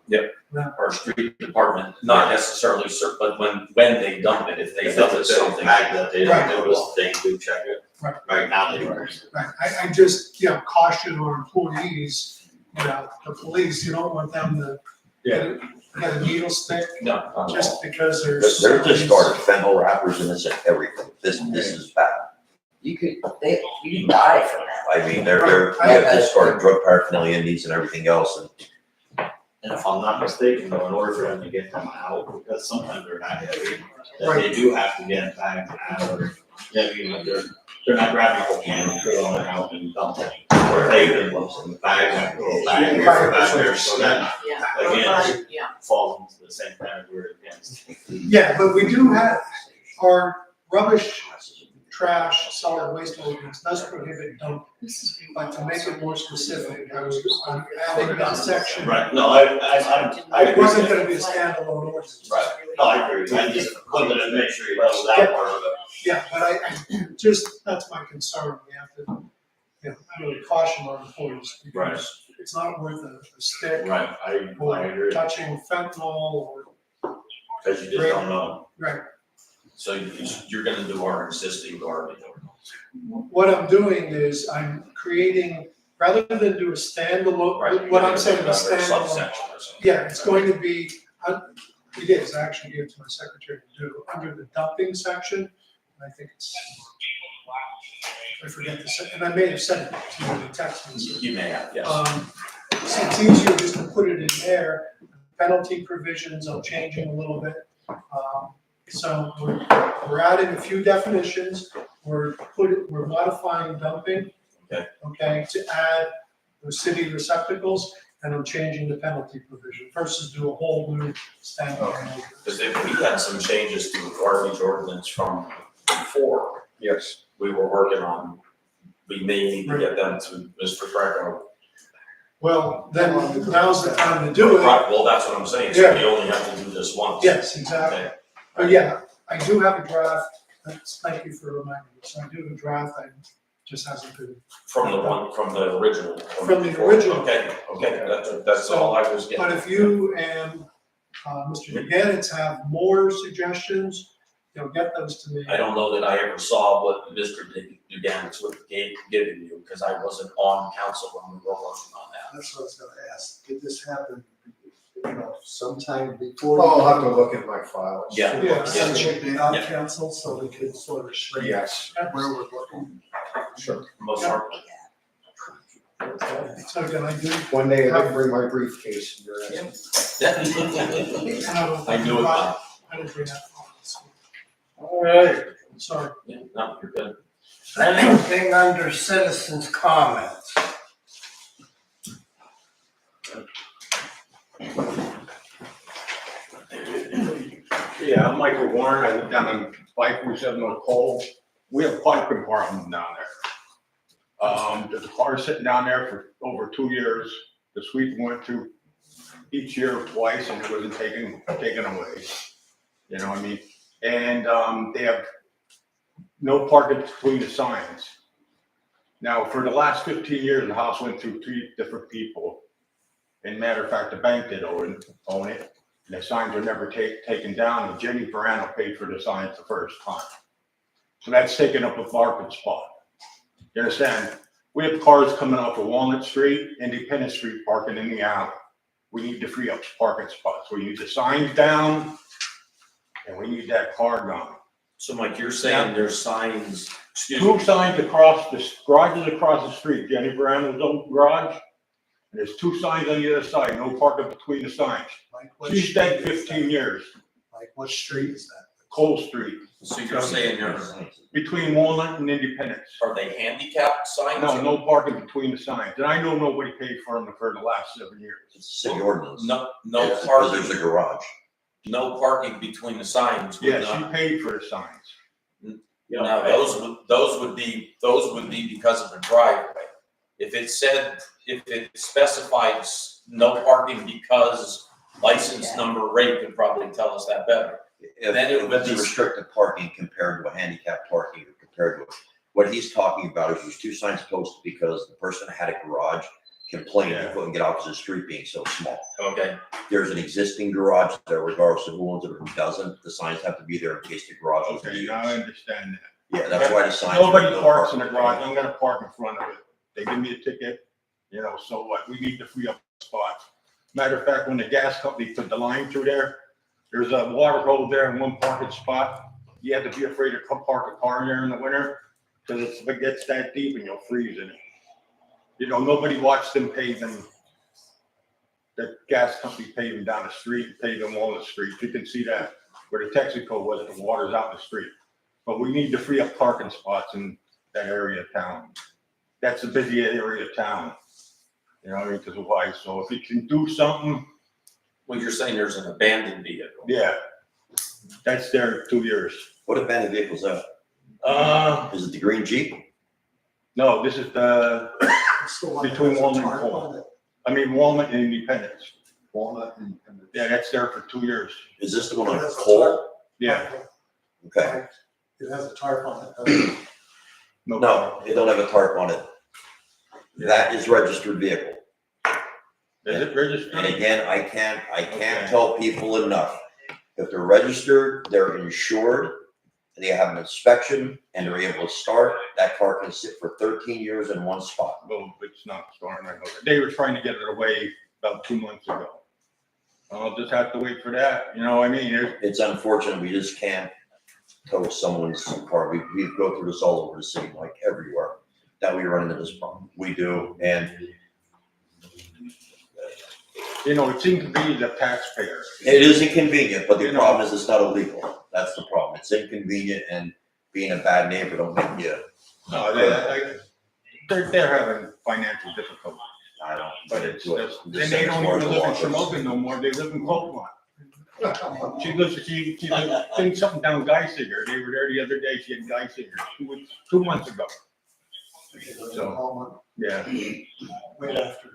Speaker 11: doing.
Speaker 8: Or street department, not necessarily, but when they dump it, if they
Speaker 11: If
Speaker 8: dump
Speaker 11: it's
Speaker 8: it
Speaker 11: a
Speaker 8: something.
Speaker 11: bag that they
Speaker 10: Right.
Speaker 11: don't notice, they do check it.
Speaker 10: Right.
Speaker 11: Right now, they are.
Speaker 10: Right, I just, caution our employees, the police, you don't want them to get a needle stick
Speaker 8: No, not at all.
Speaker 10: just because
Speaker 9: They're
Speaker 10: there's.
Speaker 9: just started fentanyl wrappers and this and everything. This is bad.
Speaker 13: You could die from that.
Speaker 9: I mean, they're, we have discarded drug paraphernalia in these and everything else, and
Speaker 11: And if I'm not mistaken, though, in order for them to get them out, because sometimes they're not heavy, that
Speaker 10: Right.
Speaker 11: they do have to get bags out of, they're not grabbing a whole can and throwing it out and dumping. Or taking the bag and throw it back here, back there, so that,
Speaker 2: Yeah.
Speaker 11: again,
Speaker 2: Yeah.
Speaker 11: falls into the same category against.
Speaker 10: Yeah, but we do have, our rubbish, trash, solid waste ordinance does prohibit dumping. But to make it more specific, I'm adding that section.
Speaker 11: Right, no, I
Speaker 10: It
Speaker 11: agree.
Speaker 10: wasn't gonna be a standalone ordinance.
Speaker 11: Right, no, I agree, I just wanted to make sure you know that part of it.
Speaker 10: Yeah, but I that's my concern, we have to, really caution our employees, because it's not worth a stick
Speaker 11: Right, I
Speaker 10: or
Speaker 11: agree,
Speaker 10: touching fentanyl or,
Speaker 11: because you just don't know.
Speaker 10: right.
Speaker 8: So you're gonna do our existing garbage ordinance.
Speaker 10: What I'm doing is I'm creating, rather than do a standalone, what I'm saying is
Speaker 8: Another
Speaker 10: standalone.
Speaker 8: subsection or something.
Speaker 10: Yeah, it's going to be, it is, I actually gave it to my secretary to do, under the dumping section, I think it's, I forget and I may have sent it to you in a text message.
Speaker 8: You may have, yes.
Speaker 10: So it's easier just to put it in there, penalty provisions I'm changing a little bit. So we're adding a few definitions, we're modifying dumping.
Speaker 8: Okay.
Speaker 10: Okay, to add the city receptacles, and I'm changing the penalty provision versus do a whole new standalone.
Speaker 8: Because if we had some changes to the garbage ordinance from before,
Speaker 4: Yes.
Speaker 8: we were working on, we may need to get them to Mr. Greco.
Speaker 10: Well, then now's the time to do it.
Speaker 8: Right, well, that's what I'm saying, so we only have to do this once.
Speaker 10: Yes, exactly.
Speaker 8: Okay.
Speaker 10: But yeah, I do have a draft, thank you for reminding me, so I do have a draft, I just hasn't been.
Speaker 8: From the original.
Speaker 10: From the original.
Speaker 8: Okay, that's all I was getting.
Speaker 10: But if you and, Mr. Duganitz have more suggestions, get those to me.
Speaker 8: I don't know that I ever saw what Mr. Duganitz would have given you, because I wasn't on council when we were working on that.
Speaker 1: That's what I was gonna ask. Did this happen, sometime before?
Speaker 4: Oh, I'll have to look at my files.
Speaker 8: Yeah.
Speaker 10: Yeah.
Speaker 1: Send it to our
Speaker 8: Yeah.
Speaker 1: council, so we could sort of shrink
Speaker 4: Yes,
Speaker 1: where we're looking.
Speaker 4: sure.
Speaker 8: Most certainly.
Speaker 10: So again, I do.
Speaker 4: One day I can bring my briefcase and you're asking.
Speaker 8: I knew it.
Speaker 10: I didn't bring that.
Speaker 5: All right,
Speaker 10: Sorry.
Speaker 8: Yeah, no, you're good.
Speaker 5: anything under citizens' comments?
Speaker 15: Yeah, I'm Michael Warren, I live down in 547 North Cole. We have a parking problem down there. There's a car sitting down there for over 2 years. This week we went to each year twice and it wasn't taken away. You know what I mean? And they have no parking between the signs. Now, for the last 15 years, the house went through 3 different people. And matter of fact, the bank did own it. And the signs were never taken down, and Jenny Verano paid for the signs the first time. So that's taking up a parking spot. You understand? We have cars coming off of Walnut Street, Independence Street, parking in the alley. We need to free up parking spots. We need the signs down, and we need that car gone.
Speaker 8: So Mike, you're saying there's signs, excuse
Speaker 15: Two
Speaker 8: me,
Speaker 15: signs across, the garages across the street, Jenny Verano's old garage. And there's two signs on the other side, no parking between the signs.
Speaker 1: Mike, what
Speaker 15: She's
Speaker 1: street
Speaker 15: dead
Speaker 1: is
Speaker 15: 15
Speaker 1: that?
Speaker 15: years,
Speaker 1: Mike, what street is that?
Speaker 15: Cole Street,
Speaker 8: so you're saying
Speaker 15: between Walnut and Independence.
Speaker 8: are they handicapped signs?
Speaker 15: No parking between the signs. And I know nobody paid for them for the last 7 years.
Speaker 9: It's a city ordinance.
Speaker 8: No
Speaker 9: Because
Speaker 8: parking,
Speaker 9: there's a garage.
Speaker 8: no parking between the signs would
Speaker 15: Yeah,
Speaker 8: not.
Speaker 15: she paid for the signs.
Speaker 8: No, those would be because of the driveway. If it specifies no parking because license number, Ray could probably tell us that better.
Speaker 9: If
Speaker 8: Then it would
Speaker 9: it's a
Speaker 8: be-
Speaker 9: restricted parking compared to a handicap parking or compared to, what he's talking about is there's two signs posted because the person had a garage complained he
Speaker 15: Yeah.
Speaker 9: couldn't get out because the street being so small.
Speaker 8: Okay,
Speaker 9: There's an existing garage there regardless of who owns it or who doesn't, the signs have to be there in case the garage is
Speaker 15: Okay,
Speaker 9: used.
Speaker 15: now I understand that.
Speaker 9: Yeah, that's why the signs.
Speaker 15: Nobody
Speaker 9: are no
Speaker 15: parks in the
Speaker 9: parking.
Speaker 15: garage. I'm gonna park in front of it. They give me a ticket, so what? We need to free up spots. Matter of fact, when the gas company put the line through there, there's a water hole there in one parking spot. You have to be afraid to come park a car there in the winter, because if it gets that deep and you'll freeze in it. Nobody watched them paving, the gas company paving down the street, paving Walnut Street. You can see that where the Texaco was, the water's out in the street. But we need to free up parking spots in that area of town. That's a busy area of town. Because of why, so if you can do something,
Speaker 8: well, you're saying there's an abandoned vehicle.
Speaker 15: yeah. That's there 2 years.
Speaker 9: What abandoned vehicles that? Is it the green Jeep?
Speaker 15: No, this is
Speaker 1: It's the one that
Speaker 15: Between
Speaker 1: has a
Speaker 15: Walnut and
Speaker 1: tarp
Speaker 15: Cole.
Speaker 1: on it.
Speaker 15: Walnut and Independence.
Speaker 1: Walnut and.
Speaker 15: Yeah, that's there for 2 years.
Speaker 9: Is this the one
Speaker 1: It
Speaker 9: on
Speaker 1: has a
Speaker 9: Cole?
Speaker 1: tarp.
Speaker 15: Yeah.
Speaker 9: Okay.
Speaker 1: It has a tarp on it, doesn't it?
Speaker 9: No, they don't have a tarp on it. That is registered vehicle.
Speaker 15: Is it registered?
Speaker 9: And again, I can't
Speaker 15: Okay.
Speaker 9: tell people enough. If they're registered, they're insured, and they have an inspection, and they're able to start, that car can sit for 13 years in one spot.
Speaker 15: Well, it's not starting. I know that. They were trying to get it away about 2 months ago. I'll just have to wait for that.
Speaker 9: It's unfortunate, we just can't tow someone's car. We go through this all over the city, like everywhere, that we run into this problem. We do, and
Speaker 15: It inconveniences the taxpayer.
Speaker 9: it is inconvenient, but the
Speaker 15: You know.
Speaker 9: problem is it's not illegal. That's the problem. It's inconvenient, and being a bad neighbor don't make you,
Speaker 15: No, they're having financial difficulties.
Speaker 9: I don't.
Speaker 15: But it's,
Speaker 9: do it.
Speaker 15: and
Speaker 9: Just
Speaker 15: they
Speaker 9: send us
Speaker 15: don't
Speaker 9: more
Speaker 15: even
Speaker 9: to
Speaker 15: live in
Speaker 9: the office.
Speaker 15: Shamokin no more, they live in Copeland. She thinks something down Geisinger, they were there the other day, she had Geisinger, 2 months ago. So, yeah.
Speaker 1: Wait after.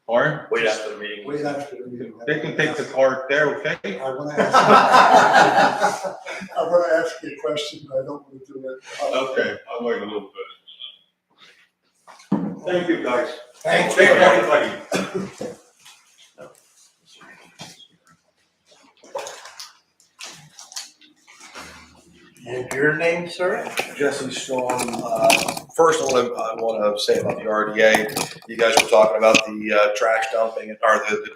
Speaker 15: Or,
Speaker 8: Wait after the meeting.
Speaker 1: Wait after the meeting.
Speaker 15: they can take the car there, okay?
Speaker 1: I wanna ask, I wanna ask you a question, but I don't wanna do it.
Speaker 15: Okay, I'll wait a little bit. Thank you, guys.
Speaker 5: Thanks,
Speaker 15: Thank
Speaker 5: everybody.
Speaker 15: everybody.
Speaker 5: And your name, sir?
Speaker 7: Jesse Storm. First, I want to say about the RDA. You guys were talking about the trash dumping or the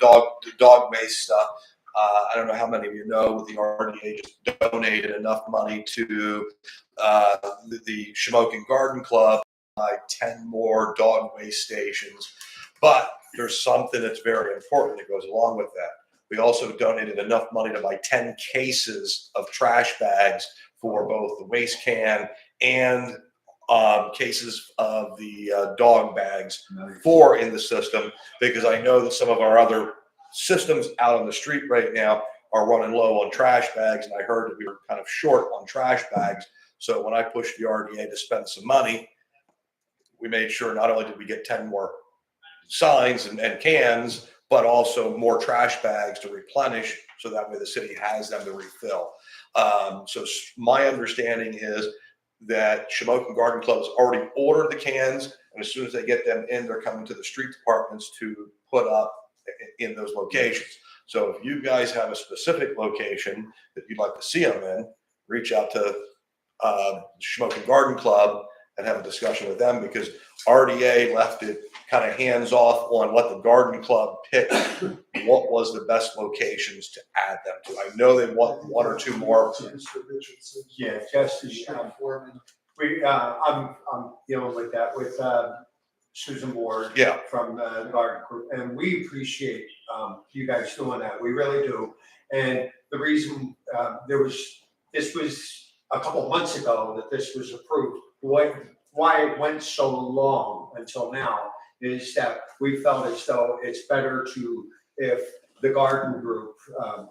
Speaker 7: dog waste stuff. I don't know how many of you know, the RDA just donated enough money to the Shamokin Garden Club to buy 10 more dog waste stations. But there's something that's very important that goes along with that. We also donated enough money to buy 10 cases of trash bags for both the waste can and cases of the dog bags for in the system, because I know that some of our other systems out on the street right now are running low on trash bags, and I heard that we were kind of short on trash bags. So when I pushed the RDA to spend some money, we made sure not only did we get 10 more signs and cans, but also more trash bags to replenish, so that way the city has them to refill. So my understanding is that Shamokin Garden Club has already ordered the cans, and as soon as they get them in, they're coming to the street departments to put up in those locations. So if you guys have a specific location that you'd like to see them in, reach out to Shamokin Garden Club and have a discussion with them, because RDA left it kind of hands off on let the garden club pick what was the best locations to add them to. I know they want one or two more.
Speaker 1: Mr. Richardson.
Speaker 4: Yeah, Jesse,
Speaker 1: Foreman.
Speaker 4: I'm dealing with that with Susan Ward.
Speaker 7: Yeah.
Speaker 4: From the garden group, and we appreciate you guys doing that. We really do. And the reason this was a couple of months ago that this was approved. Why it went so long until now is that we felt as though it's better if the garden group,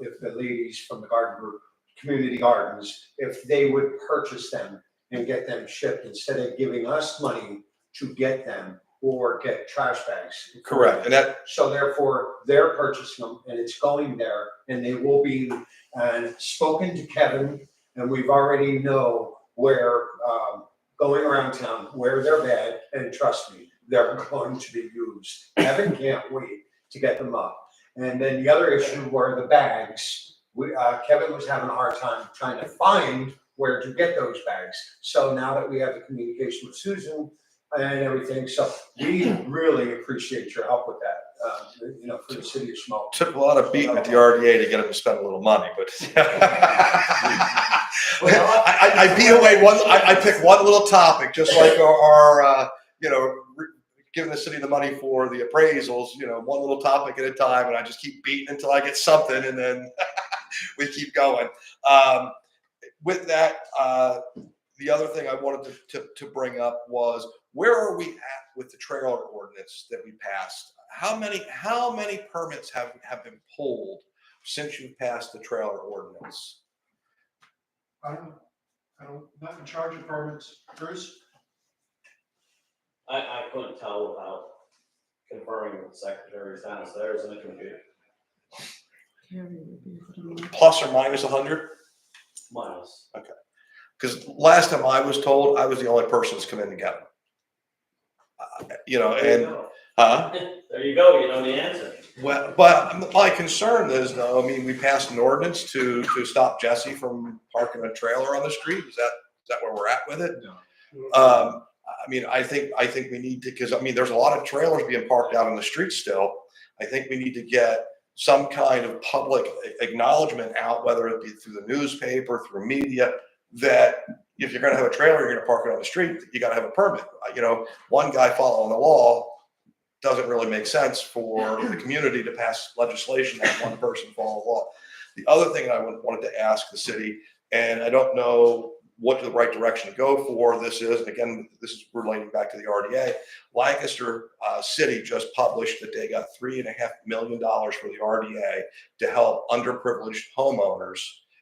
Speaker 4: if the ladies from the garden group, community gardens, if they would purchase them and get them shipped instead of giving us money to get them or get trash bags.
Speaker 7: Correct. And that,
Speaker 4: so therefore they're purchasing them and it's going there, and they will be spoken to Kevin, and we've already know where going around town where they're bad, and trust me, they're going to be used. Kevin can't wait to get them up. And then the other issue were the bags. Kevin was having a hard time trying to find where to get those bags. So now that we have the communication with Susan and everything, so we really appreciate your help with that. For the city of Shamokin.
Speaker 7: took a lot of beating at the RDA to get them to spend a little money, but I beat away I picked one little topic, just like our giving the city the money for the appraisals, one little topic at a time, and I just keep beating until I get something, and then we keep going. With that, the other thing I wanted to bring up was, where are we at with the trailer ordinance that we passed? How many permits have been pulled since you passed the trailer ordinance?
Speaker 10: I'm not in charge of permits. Bruce?
Speaker 16: I couldn't tell without confirming with the secretaries downstairs in the computer.
Speaker 7: Plus or minus 100?
Speaker 16: Minus.
Speaker 7: Okay. Because last time I was told, I was the only person that's come in to get them.
Speaker 16: There you
Speaker 7: And
Speaker 16: go.
Speaker 7: huh?
Speaker 16: There you go. You know the answer.
Speaker 7: Well, but my concern is, though, we passed an ordinance to stop Jesse from parking a trailer on the street. Is that where we're at with it?
Speaker 10: No.
Speaker 7: I think we need to, because there's a lot of trailers being parked out on the street still. I think we need to get some kind of public acknowledgement out, whether it be through the newspaper, through media, that if you're going to have a trailer, you're going to park it on the street, you got to have a permit. One guy following the law doesn't really make sense for the community to pass legislation that one person follow the law. The other thing I wanted to ask the city, and I don't know what the right direction to go for this is, and again, this is relating back to the RDA. Lancaster City just published that they got $3.5 million for the RDA to help underprivileged homeowners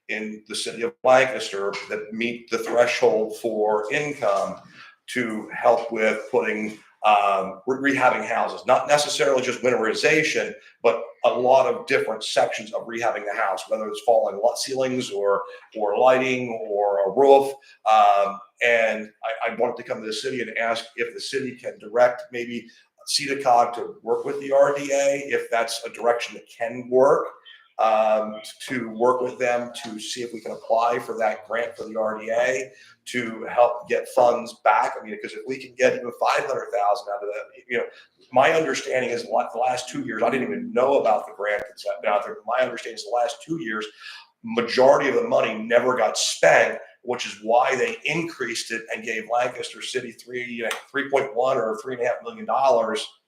Speaker 7: in the city of Lancaster that meet the threshold for income, to help with putting rehabbing houses, not necessarily just winterization, but a lot of different sections of rehabbing the house, whether it's falling ceilings or lighting or a roof. And I wanted to come to the city and ask if the city can direct maybe CEDACOG to work with the RDA, if that's a direction that can work, to work with them to see if we can apply for that grant for the RDA to help get funds back. Because if we can get even 500,000 out of that, my understanding is the last 2 years, I didn't even know about the grant that's out there. My understanding is the last 2 years, majority of the money never got spent, which is why they increased it and gave Lancaster City 3.1 or $3.5 million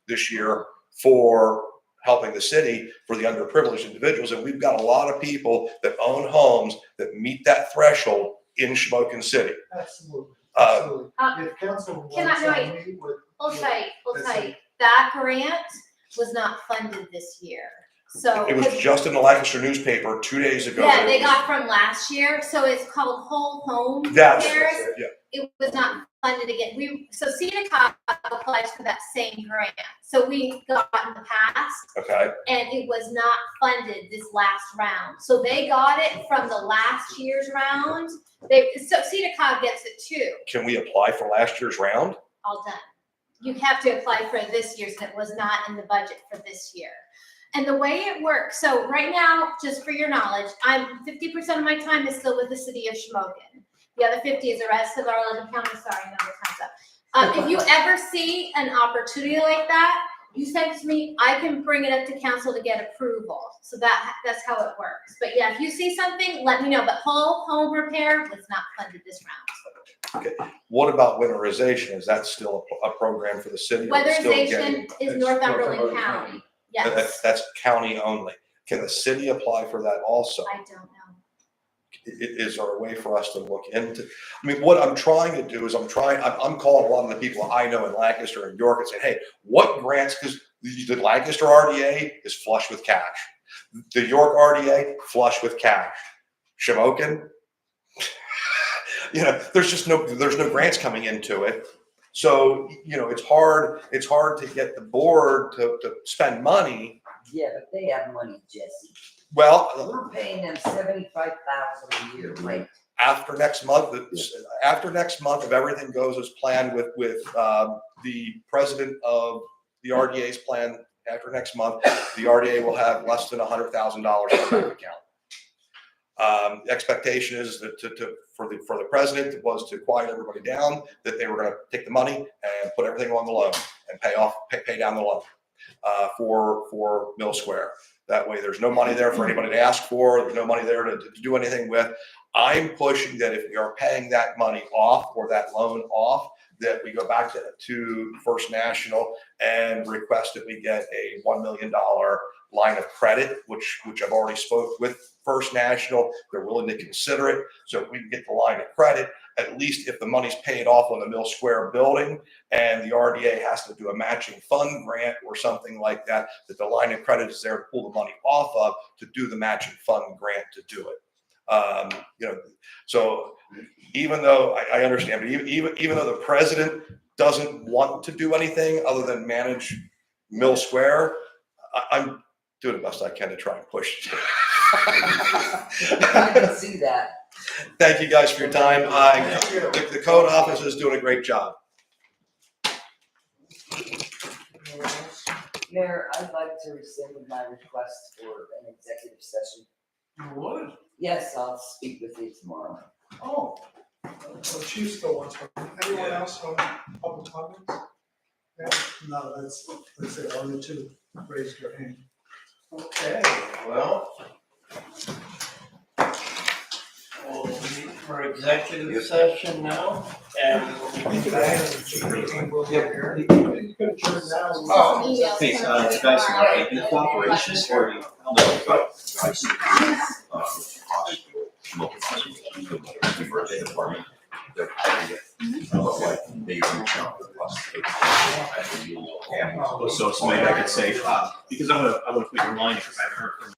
Speaker 7: this year for helping the city for the underprivileged individuals. And we've got a lot of people that own homes that meet that threshold in Shamokin City.
Speaker 1: Absolutely. If council
Speaker 12: Can
Speaker 1: wants
Speaker 12: I-
Speaker 1: to
Speaker 12: no,
Speaker 1: meet with.
Speaker 12: Hold tight.
Speaker 1: That's it.
Speaker 12: That grant was not funded this year. So.
Speaker 7: It was just in the Lancaster newspaper 2 days ago.
Speaker 12: Yeah, they got from last year, so it's called Whole Home
Speaker 7: That's
Speaker 12: Repairs.
Speaker 7: it, yeah.
Speaker 12: It was not funded again. So CEDACOG applies for that same grant. So we got in the past,
Speaker 7: Okay.
Speaker 12: and it was not funded this last round. So they got it from the last year's round. So CEDACOG gets it too.
Speaker 7: Can we apply for last year's round?
Speaker 12: All done. You have to apply for this year's, and it was not in the budget for this year. And the way it works, so right now, just for your knowledge, 50% of my time is still with the city of Shamokin. The other 50 is the rest of Arlington County, sorry, no, the time's up. If you ever see an opportunity like that, you send it to me, I can bring it up to council to get approval. So that's how it works. But yeah, if you see something, let me know. But whole home repair was not funded this round.
Speaker 7: Okay, what about winterization? Is that still a program for the city? or it's still getting-
Speaker 12: Weatherization is Northumberland County, yes.
Speaker 7: That's county only. Can the city apply for that also?
Speaker 12: I don't know.
Speaker 7: Is there a way for us to look into? I mean, what I'm trying to do is I'm calling a lot of the people I know in Lancaster and York and saying, hey, what grants, because the Lancaster RDA is flush with cash. The York RDA, flush with cash. Shamokin, there's no grants coming into it. So, it's hard to get the board to spend money.
Speaker 13: Yeah, but they have money, Jesse.
Speaker 7: Well,
Speaker 13: We're paying them $75,000 a year, right?
Speaker 7: after next month, if everything goes as planned with the president of the RDA's plan, after next month, the RDA will have less than $100,000 in their bank account. The expectation is that for the president was to quiet everybody down, that they were going to take the money and put everything on the loan and pay down the loan for Mill Square. That way, there's no money there for anybody to ask for. There's no money there to do anything with. I'm pushing that if we are paying that money off or that loan off, that we go back to First National and request that we get a $1 million line of credit, which I've already spoke with First National. They're willing to consider it. So if we can get the line of credit, at least if the money's paid off on the Mill Square building and the RDA has to do a matching fund grant or something like that, that the line of credit is there to pull the money off of to do the matching fund grant to do it. So even though I understand, but even though the president doesn't want to do anything other than manage Mill Square, I'm doing the best I can to try and push.
Speaker 13: I can see that.
Speaker 7: Thank you guys for your time. The code office is doing a great job.
Speaker 13: Mayor, I'd like to rescind my request for an executive session.
Speaker 10: You would?
Speaker 13: Yes, I'll speak with you tomorrow.
Speaker 10: Oh, so Chief still wants to, anyone else on public comments? Yeah.
Speaker 1: No, that's it, only two raised your hand.
Speaker 5: Okay, well. We'll meet for executive session now, and we'll be back. Oh.
Speaker 12: Please,
Speaker 9: the cooperation or department.
Speaker 16: So it's somebody that could say, because I'm gonna put your line, because I haven't heard from